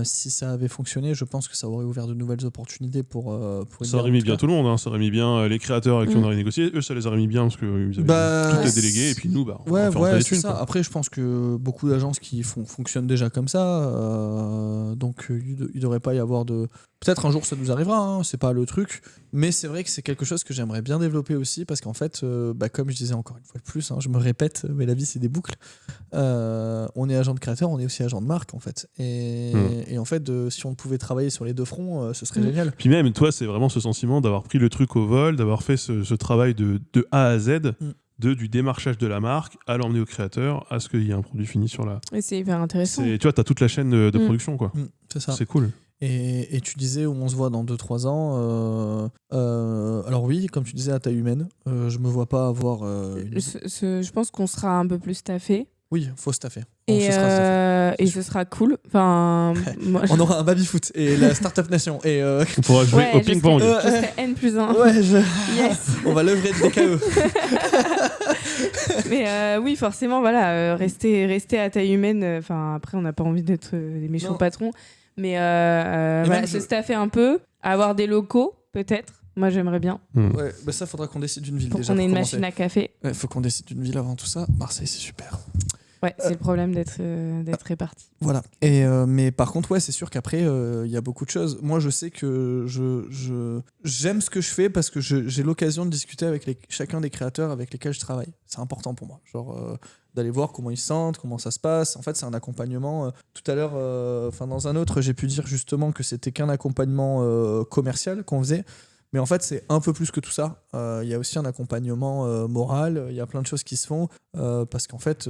Si ça avait fonctionné, je pense que ça aurait ouvert de nouvelles opportunités pour ça aurait mis bien tout le monde. Ça aurait mis bien les créateurs avec qui on aurait négocié. Eux, ça les aurait mis bien parce qu'ils avaient toutes les délégués. Et puis nous, on va faire des thunes. Après, je pense que beaucoup d'agences qui fonctionnent déjà comme ça. Donc, il ne devrait pas y avoir de... Peut-être un jour ça nous arrivera, c'est pas le truc, mais c'est vrai que c'est quelque chose que j'aimerais bien développer aussi parce qu'en fait, comme je disais encore une fois de plus, je me répète, mais la vie c'est des boucles. On est agent de créateur, on est aussi agent de marque en fait. Et en fait, si on pouvait travailler sur les deux fronts, ce serait génial. Puis même toi, c'est vraiment ce sentiment d'avoir pris le truc au vol, d'avoir fait ce travail de A à Z. Du démarchage de la marque à l'emmener au créateur à ce qu'il y ait un produit fini sur la... Et c'est hyper intéressant. Tu vois, t'as toute la chaîne de production, quoi. C'est ça. C'est cool. Et tu disais où on se voit dans 2-3 ans. Alors oui, comme tu disais, à taille humaine, je me vois pas avoir... Je pense qu'on sera un peu plus staffé. Oui, faut staffer. Et ce sera cool. Enfin, on aura un baby-foot et la Startup Nation. Et on pourra jouer au ping-pong. Je serai N+1. Ouais, Yes. On va lever de DKE. Mais oui, forcément, voilà, rester à taille humaine. Enfin, après, on n'a pas envie d'être des méchants patrons. Mais se staffer un peu, avoir des locaux, peut-être. Moi, j'aimerais bien. Ouais, ça, faudra qu'on décide d'une ville déjà. Pour qu'on ait une machine à café. Ouais, faut qu'on décide d'une ville avant tout ça. Marseille, c'est super. Ouais, c'est le problème d'être réparti. Voilà. Et mais par contre, ouais, c'est sûr qu'après, il y a beaucoup de choses. Moi, je sais que j'aime ce que je fais parce que j'ai l'occasion de discuter avec chacun des créateurs avec lesquels je travaille. C'est important pour moi. Genre d'aller voir comment ils se sentent, comment ça se passe. En fait, c'est un accompagnement. Tout à l'heure, dans un autre, j'ai pu dire justement que c'était qu'un accompagnement commercial qu'on faisait. Mais en fait, c'est un peu plus que tout ça. Il y a aussi un accompagnement moral. Il y a plein de choses qui se font parce qu'en fait,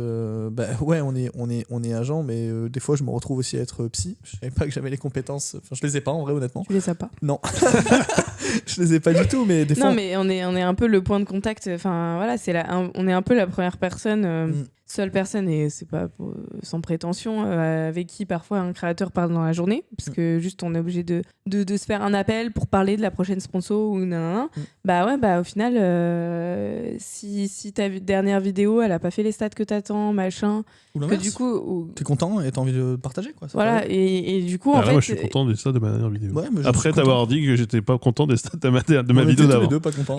ouais, on est agent, mais des fois, je me retrouve aussi à être psy. Je savais pas que j'avais les compétences. Enfin, je les ai pas en vrai, honnêtement. Tu les as pas? Non, je les ai pas du tout. Mais des fois. Non, mais on est un peu le point de contact. Enfin, voilà, on est un peu la première personne. Seule personne, et c'est pas sans prétention, avec qui parfois un créateur parle dans la journée, parce que juste on est obligé de se faire un appel pour parler de la prochaine sponsor ou nanana. Au final, si ta dernière vidéo elle a pas fait les stats que t'attends, machin, que du coup t'es content et t'as envie de partager, quoi. Voilà, et du coup en fait, moi je suis content des stats de ma dernière vidéo. Ouais, après t'avoir dit que j'étais pas content des stats de ma vidéo d'avant. Les deux pas contents.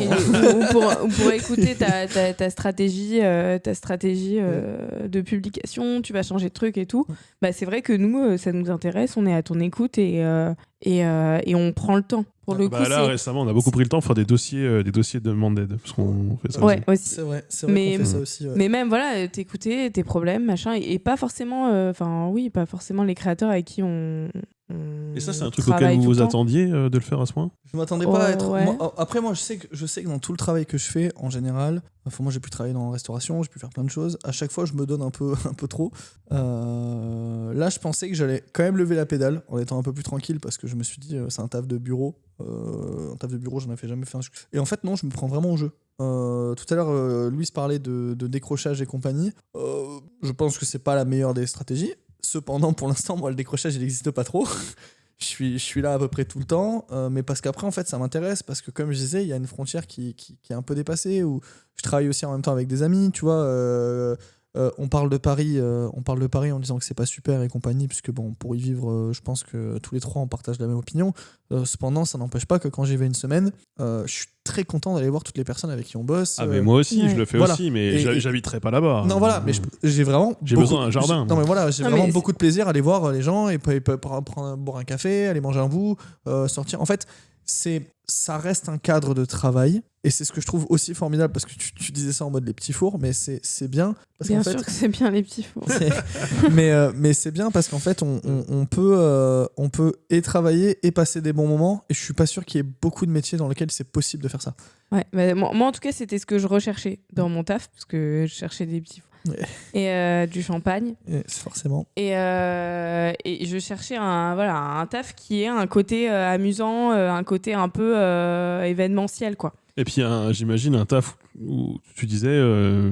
On pourrait écouter ta stratégie de publication, tu vas changer de truc et tout. C'est vrai que nous, ça nous intéresse, on est à ton écoute et et on prend le temps. Pour le coup, là, récemment, on a beaucoup pris le temps pour faire des dossiers de demande d'aide. Parce qu'on fait ça aussi. C'est vrai qu'on fait ça aussi. Ouais. Mais même, voilà, t'écouter tes problèmes, machin, et pas forcément, pas forcément les créateurs avec qui on et ça, c'est un truc auquel vous vous attendiez de le faire à ce point ? Je m'attendais pas à être. Après, moi, je sais que dans tout le travail que je fais, en général, moi, j'ai pu travailler dans la restauration, j'ai pu faire plein de choses. À chaque fois, je me donne un peu trop. Là, je pensais que j'allais quand même lever la pédale en étant un peu plus tranquille parce que je me suis dit, c'est un taf de bureau. Un taf de bureau, j'en ai jamais fait un. Et en fait, non, je me prends vraiment au jeu. Tout à l'heure, Louise parlait de décrochage et compagnie. Je pense que c'est pas la meilleure des stratégies. Cependant, pour l'instant, moi, le décrochage, il n'existe pas trop. je suis là à peu près tout le temps, mais parce qu'après, en fait, ça m'intéresse, parce que comme je disais, il y a une frontière qui est un peu dépassée, où je travaille aussi en même temps avec des amis, tu vois. On parle de Paris en disant que c'est pas super et compagnie, puisque bon, pour y vivre, je pense que tous les trois on partage la même opinion. Cependant, ça n'empêche pas que quand j'y vais une semaine, je suis très content d'aller voir toutes les personnes avec qui on bosse. Mais moi aussi, je le fais aussi, mais j'habiterai pas là-bas. Non, voilà, mais j'ai besoin d'un jardin. Non, mais voilà, j'ai vraiment beaucoup de plaisir à aller voir les gens et boire un café, aller manger un bout, sortir. En fait, ça reste un cadre de travail et c'est ce que je trouve aussi formidable parce que tu disais ça en mode les petits fours, mais c'est bien parce bien sûr que c'est bien les petits fours. mais c'est bien parce qu'en fait on peut et travailler et passer des bons moments et je suis pas sûr qu'il y ait beaucoup de métiers dans lesquels c'est possible de faire ça. Ouais, bah, moi en tout cas c'était ce que je recherchais dans mon taf parce que je cherchais des petits fours. Et du champagne. Forcément. Et je cherchais un taf qui ait un côté amusant, un côté un peu événementiel, quoi. Et puis j'imagine un taf où tu disais,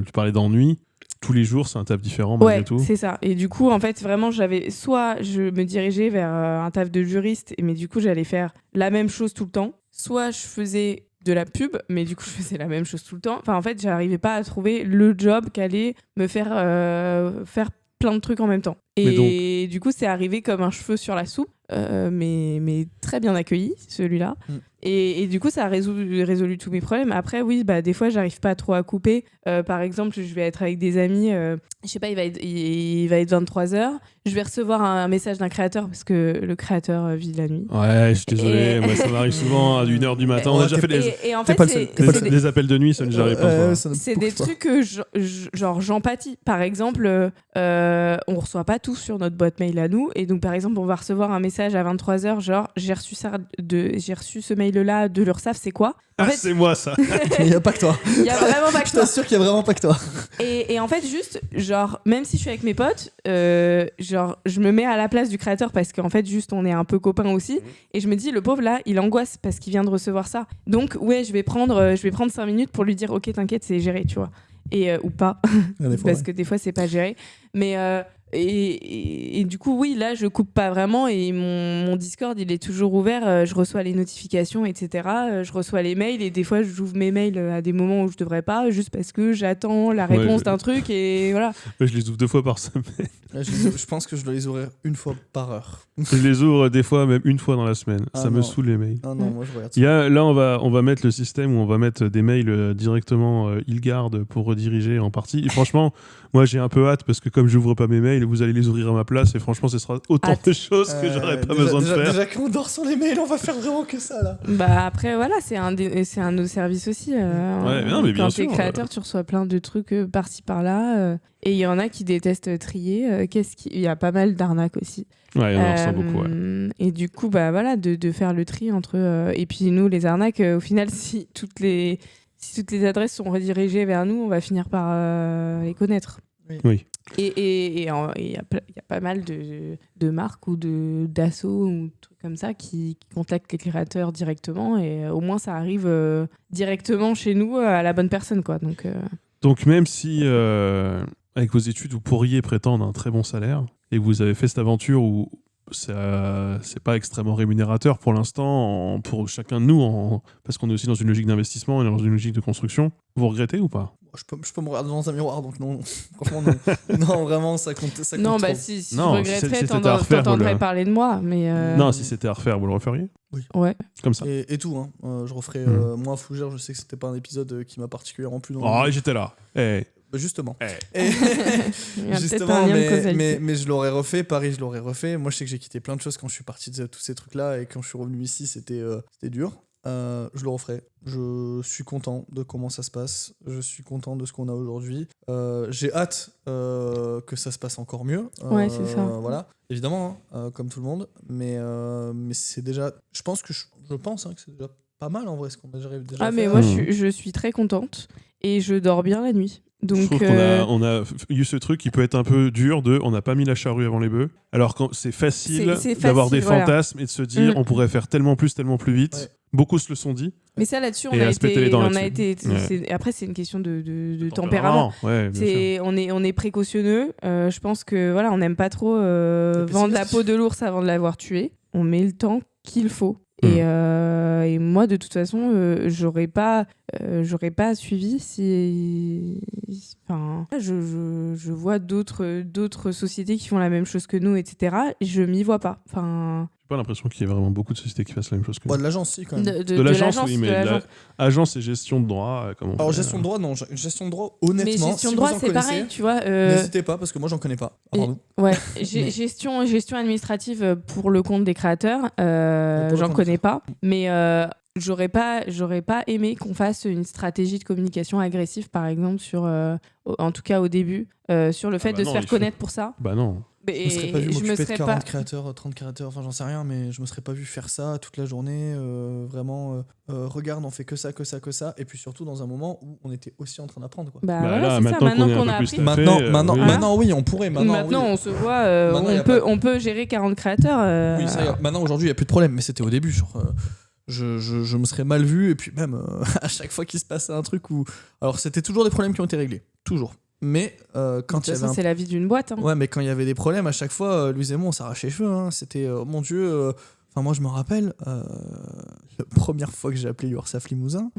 tu parlais d'ennui. Tous les jours, c'est un taf différent malgré tout. C'est ça. Et du coup, en fait, vraiment, soit je me dirigeais vers un taf de juriste, mais du coup, j'allais faire la même chose tout le temps. Soit je faisais de la pub, mais du coup je faisais la même chose tout le temps. Enfin, en fait, j'arrivais pas à trouver le job qui allait me faire faire plein de trucs en même temps. Et du coup, c'est arrivé comme un cheveu sur la soupe, mais très bien accueilli, celui-là. Et du coup, ça a résolu tous mes problèmes. Après, oui, des fois, j'arrive pas trop à couper. Par exemple, je vais être avec des amis, je sais pas, il va être 23h. Je vais recevoir un message d'un créateur parce que le créateur vit la nuit. Ouais, je suis désolé, moi ça m'arrive souvent à 1h du matin. On a déjà fait des appels de nuit, ça ne j'arrive pas. C'est des trucs que genre j'empathie. Par exemple, on reçoit pas tout sur notre boîte mail à nous, et donc par exemple on va recevoir un message à 23h genre j'ai reçu ce mail là de l'URSSAF, c'est quoi? En fait, c'est moi ça. Il y a pas que toi. Il y a vraiment pas que toi. Je t'assure qu'il y a vraiment pas que toi. Et en fait juste genre même si je suis avec mes potes, genre je me mets à la place du créateur parce qu'en fait juste on est un peu copains aussi, et je me dis le pauvre là il angoisse parce qu'il vient de recevoir ça, donc ouais je vais prendre 5 minutes pour lui dire ok t'inquiète c'est géré, tu vois, et ou pas parce que des fois c'est pas géré, mais et du coup oui là je coupe pas vraiment, et mon Discord il est toujours ouvert, je reçois les notifications etc, je reçois les mails, et des fois j'ouvre mes mails à des moments où je devrais pas juste parce que j'attends la réponse d'un truc, et voilà. Je les ouvre 2 fois par semaine. Je pense que je dois les ouvrir 1 fois par heure. Je les ouvre des fois même 1 fois dans la semaine. Ça me saoule les mails. Ah non, moi je regarde ça. Là on va mettre le système où on va mettre des mails directement Ilgard pour rediriger en partie, et franchement moi j'ai un peu hâte parce que comme j'ouvre pas mes mails, vous allez les ouvrir à ma place, et franchement ce sera autant de choses que j'aurais pas besoin de faire. Déjà qu'on dort sur les mails, on va faire vraiment que ça là. Après voilà, c'est un de nos services aussi. Mais bien quand sûr, t'es créateur, tu reçois plein de trucs par-ci par-là, et il y en a qui détestent trier. Il y a pas mal d'arnaques aussi. Ouais, il y en a beaucoup. Ouais. Et du coup voilà, de faire le tri entre et puis nous les arnaques, au final si toutes les adresses sont redirigées vers nous, on va finir par les connaître. Oui. Et il y a pas mal de marques ou d'assauts ou trucs comme ça qui contactent les créateurs directement, et au moins ça arrive directement chez nous à la bonne personne, quoi. Donc même si avec vos études vous pourriez prétendre un très bon salaire et que vous avez fait cette aventure où c'est pas extrêmement rémunérateur pour l'instant pour chacun de nous, parce qu'on est aussi dans une logique d'investissement et dans une logique de construction, vous regrettez ou pas? Je peux me regarder dans un miroir, donc non. Franchement, non. Non, vraiment, ça compte. Non, trop. si je regretterais, t'entendrais parler de moi. Mais Non, si c'était à refaire, vous le referiez? Oui. Ouais. Comme ça. Et tout, hein. Je referais. Moi, Fougère, je sais que c'était pas un épisode qui m'a particulièrement plu. J'étais là. Justement. Il y a peut-être un lien de causalité. Mais je l'aurais refait, Paris, je l'aurais refait. Moi, je sais que j'ai quitté plein de choses quand je suis parti de tous ces trucs-là, et quand je suis revenu ici, c'était dur. Je le referai. Je suis content de comment ça se passe. Je suis content de ce qu'on a aujourd'hui. J'ai hâte que ça se passe encore mieux. Ouais, c'est ça. Voilà, évidemment, comme tout le monde. Mais c'est déjà. Je pense que c'est déjà pas mal en vrai ce qu'on a déjà fait. Ah, mais moi, je suis très contente et je dors bien la nuit. Donc, je trouve qu'on a eu ce truc qui peut être un peu dur on n'a pas mis la charrue avant les bœufs. Alors quand c'est facile d'avoir des fantasmes et de se dire on pourrait faire tellement plus vite. Ouais. Beaucoup se le sont dit. Mais ça là-dessus, après c'est une question de tempérament. Ouais, on est précautionneux. Je pense que voilà, on n'aime pas trop vendre la peau de l'ours avant de l'avoir tué. On met le temps qu'il faut. Et moi, de toute façon, j'aurais pas suivi si. Enfin, je vois d'autres sociétés qui font la même chose que nous, etc. Et je m'y vois pas. Enfin. J'ai pas l'impression qu'il y ait vraiment beaucoup de sociétés qui fassent la même chose que nous. De l'agence, si, quand même. De l'agence, oui, mais agence et gestion de droit, comment on fait. Gestion de droit, non. Gestion de droit, honnêtement. Mais gestion de droit, c'est pareil, tu vois. N'hésitez pas, parce que moi, j'en connais pas. Gestion administrative pour le compte des créateurs, j'en connais pas. Mais j'aurais pas aimé qu'on fasse une stratégie de communication agressive, par exemple, en tout cas au début, sur le fait de se faire connaître pour ça. Bah non. Je me serais pas vu m'occuper de 40 créateurs, 30 créateurs, enfin j'en sais rien, mais je me serais pas vu faire ça toute la journée, vraiment, regarde, on fait que ça, et puis surtout dans un moment où on était aussi en train d'apprendre, quoi. Voilà, maintenant qu'on a appris. Maintenant, oui, on pourrait. Maintenant, on se voit, on peut gérer 40 créateurs. Oui, ça y est. Maintenant, aujourd'hui, il n'y a plus de problème, mais c'était au début, je me serais mal vu, et puis même à chaque fois qu'il se passait un truc où... Alors, c'était toujours des problèmes qui ont été réglés, toujours. Mais quand il y avait c'est la vie d'une boîte. Ouais, mais quand il y avait des problèmes, à chaque fois, Louise et moi, on s'arrachait les cheveux. Hein. C'était, mon Dieu... Enfin, moi, je me rappelle, la première fois que j'ai appelé l'URSSAF Limousin...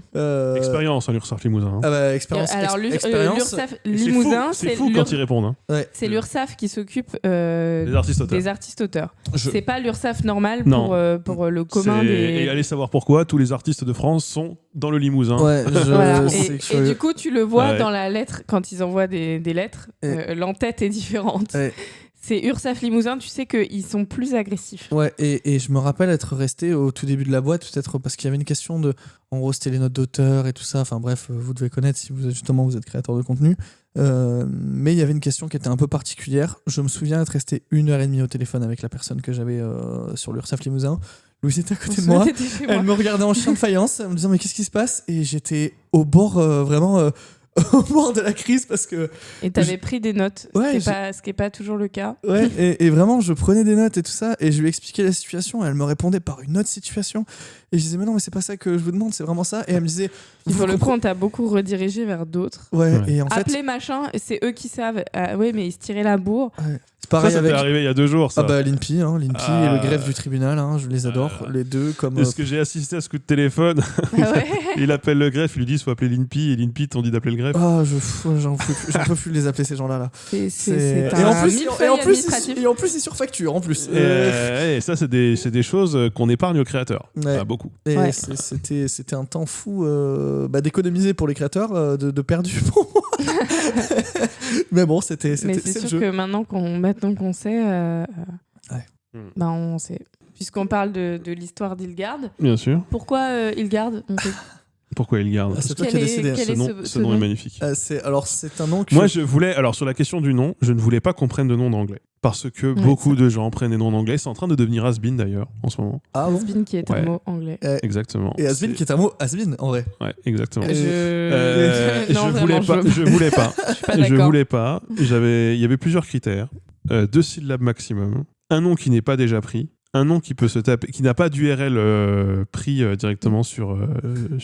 Expérience, l'URSSAF Limousin. Hein. Expérience. Alors, l'URSSAF Limousin, c'est fou quand ils répondent. Hein. Ouais. C'est l'URSSAF qui s'occupe des artistes-auteurs. C'est pas l'URSSAF normal pour le commun des... Et allez savoir pourquoi, tous les artistes de France sont dans le Limousin. Ouais, et du coup, tu le vois dans la lettre, quand ils envoient des lettres, l'entête est différente. Ouais. C'est URSSAF Limousin, tu sais qu'ils sont plus agressifs. Ouais, et je me rappelle être resté au tout début de la boîte, peut-être parce qu'il y avait une question de... En gros, c'était les notes d'auteur et tout ça. Enfin bref, vous devez connaître si vous êtes créateur de contenu. Mais il y avait une question qui était un peu particulière. Je me souviens être resté 1h30 au téléphone avec la personne que j'avais sur l'URSSAF Limousin. Louise était à côté de moi. Elle me regardait en chien de faïence, en me disant mais qu'est-ce qui se passe ? Et j'étais au bord vraiment... au bord de la crise parce que... Et t'avais pris des notes, ce qui est pas toujours le cas. Ouais, et vraiment, je prenais des notes et tout ça, et je lui expliquais la situation, et elle me répondait par une autre situation. Et je disais, mais non, mais c'est pas ça que je vous demande, c'est vraiment ça. Et elle me disait... Sur le coup, on t'a beaucoup redirigé vers d'autres. Ouais. Et en fait... Appelez machin, c'est eux qui savent. Oui, mais ils se tiraient la bourre. Ouais. C'est pareil ça t'est arrivé il y a 2 jours, ça. Ah bah l'INPI et le greffe du tribunal, je les adore, les deux. Comme. Est-ce que j'ai assisté à ce coup de téléphone ? Il appelle le greffe, il lui dit il faut appeler l'INPI, et l'INPI t'ont dit d'appeler le greffe. Ah, j'en peux plus de les appeler ces gens-là. Là. C'est et en plus ils surfacturent en plus. Et ça c'est des choses qu'on épargne aux créateurs. Ouais. Beaucoup. Et c'était un temps fou d'économiser pour les créateurs, de perdu pour moi. Mais bon, c'était c'est sûr que maintenant qu'on sait, on sait. Puisqu'on parle de l'histoire d'Hilgarde. Bien sûr. Pourquoi Hilgarde Pourquoi Hilgarde ? C'est toi qui as décidé. Ce nom est magnifique. C'est un nom que... Moi, je voulais... Alors, sur la question du nom, je ne voulais pas qu'on prenne de nom d'anglais. Parce que beaucoup de gens prennent des noms d'anglais. C'est en train de devenir has-been, d'ailleurs, en ce moment. Ah, has-been qui est un mot anglais. Exactement. Et has-been qui est un mot has-been, en vrai. Ouais, exactement. Je voulais pas. Je voulais pas. Il y avait plusieurs critères. 2 syllabes maximum. Un nom qui n'est pas déjà pris. Un nom qui peut se taper, qui n'a pas d'URL pris directement sur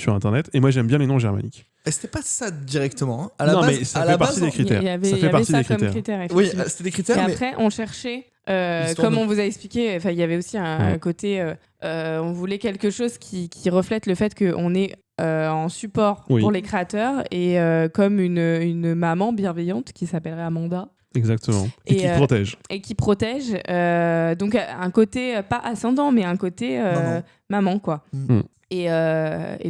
Internet. Et moi, j'aime bien les noms germaniques. Et c'était pas ça directement. Mais ça fait partie des critères. Ça fait partie des critères. Oui, c'était des critères. Et après, on cherchait, comme on vous a expliqué, il y avait aussi un côté, on voulait quelque chose qui reflète le fait qu'on est en support pour les créateurs et comme une maman bienveillante qui s'appellerait Amanda. Exactement. Et qui protège. Et qui protège. Donc, un côté, pas ascendant, mais un côté maman, quoi. Et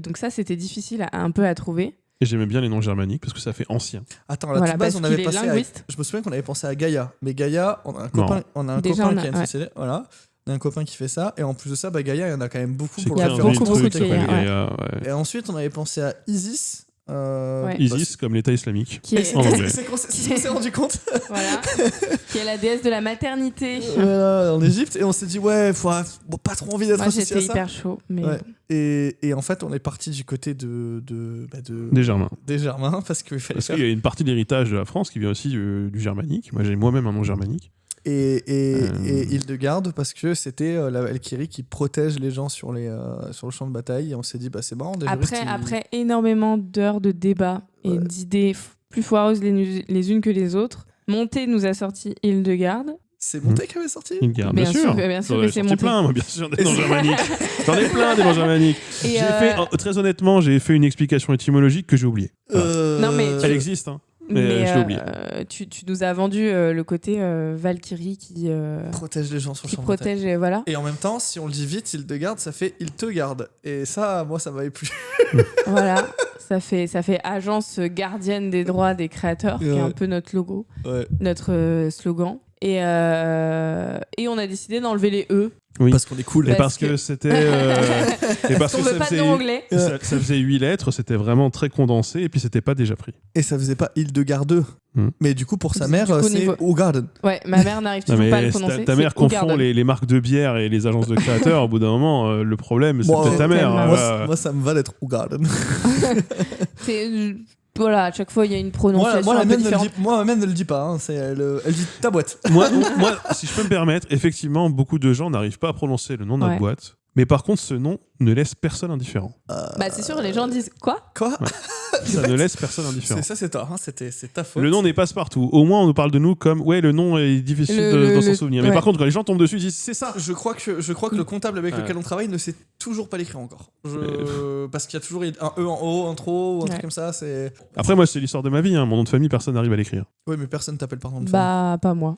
donc ça, c'était difficile un peu à trouver. Et j'aimais bien les noms germaniques parce que ça fait ancien. Attends, là, Voilà, de base, parce on avait qu'il est passé linguiste. je me souviens qu'on avait pensé à Gaïa. Mais Gaïa, on a un copain, Déjà, qui a une société. Voilà. On a un copain qui fait ça. Et en plus de ça, Gaïa, il y en a quand même beaucoup pour Il y a le beaucoup, faire. beaucoup de trucs, Gaïa, Gaïa, Et ensuite, on avait pensé à Isis. Isis, comme l'État islamique. Qui est... En anglais. C'est qu'on s'est rendu compte. voilà. Qui est la déesse de la maternité. En Égypte. Et on s'est dit, ouais, pas trop envie d'être Moi, associé à j'étais ça. hyper chaud. Mais... Ouais. Et en fait, on est parti du côté Des Germains. des Germains parce qu'il fallait Parce faire. qu'il y a une partie de l'héritage de la France qui vient aussi du germanique. Moi, j'ai moi-même un nom germanique. Et Hildegarde parce que c'était la Valkyrie qui protège les gens sur le champ de bataille. Et on s'est dit, c'est marrant. Après énormément d'heures de débat et d'idées plus foireuses les unes que les autres, Monté nous a sorti Hildegarde. C'est Monté qui avait sorti Hildegarde, bien sûr bien que c'est Monté. plein, moi, bien sûr, des noms germaniques. J'en ai plein des noms germaniques. Et Très honnêtement, j'ai fait une explication étymologique que j'ai oubliée. Non, mais Elle existe, hein. Mais je l'ai oublié. Tu nous as vendu le côté Valkyrie qui protège les gens sur le champ de bataille. protège, voilà. Et en même temps, si on le dit vite, Hildegarde, ça fait il te garde. Et ça, moi, ça m'avait plu. Voilà, ça fait agence gardienne des droits des créateurs, qui est un peu notre logo, notre slogan. Et on a décidé d'enlever les E. Oui. Parce qu'on est cool. Et parce que c'était. Et parce on que veut pas de nom anglais. ça faisait 8 lettres, c'était vraiment très condensé, et puis c'était pas déjà pris. Et ça faisait pas Hildegarde. Mais du coup, pour sa mère, Du coup, c'est Ougarden. Ouais, ma mère n'arrive toujours pas à le prononcer. Ta mère c'est confond Ougarden. les marques de bière et les agences de créateurs. Au bout d'un moment, le problème, c'est peut-être ta mère. tellement. Moi, ça me va d'être Ougarden. Voilà, à chaque fois, il y a une prononciation un peu différente. Moi, ma mère ne le dit pas. Hein. Elle dit ta boîte. moi, si je peux me permettre, effectivement, beaucoup de gens n'arrivent pas à prononcer le nom de notre boîte. Mais par contre, ce nom ne laisse personne indifférent. C'est sûr, les gens disent quoi ouais. Ça ne laisse personne indifférent. C'est tort, hein. C'est ta faute. Le nom n'est passe-partout. Au moins, on nous parle de nous comme le nom est difficile de s'en souvenir. Mais par contre, quand les gens tombent dessus, ils disent c'est ça. Je crois que le comptable avec lequel on travaille ne sait toujours pas l'écrire encore. Parce qu'il y a toujours un E en haut, un trop, ou un truc comme ça. Après, moi, c'est l'histoire de ma vie. Hein. Mon nom de famille, personne n'arrive à l'écrire. Oui, mais personne t'appelle par nom de famille. Pas moi.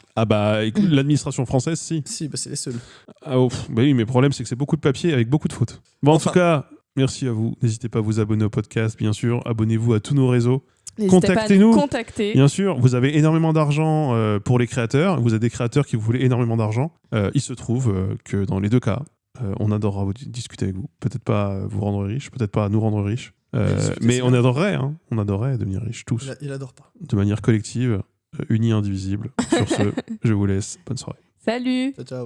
Écoute, l'administration française, si. Si, c'est les seuls. Oui, mais le problème, c'est que c'est beaucoup de papier avec beaucoup de fautes. Bon, en tout cas, merci à vous. N'hésitez pas à vous abonner au podcast, bien sûr. Abonnez-vous à tous nos réseaux. Contactez-nous. Contactez. Bien sûr, vous avez énormément d'argent pour les créateurs. Vous avez des créateurs qui vous voulaient énormément d'argent. Il se trouve que dans les deux cas, on adorera discuter avec vous. Peut-être pas vous rendre riche, peut-être pas nous rendre riches. Mais on adorerait, on adorerait devenir riches tous. Il adore pas. De manière collective, unis, indivisibles. Sur ce, je vous laisse. Bonne soirée. Salut. Ciao.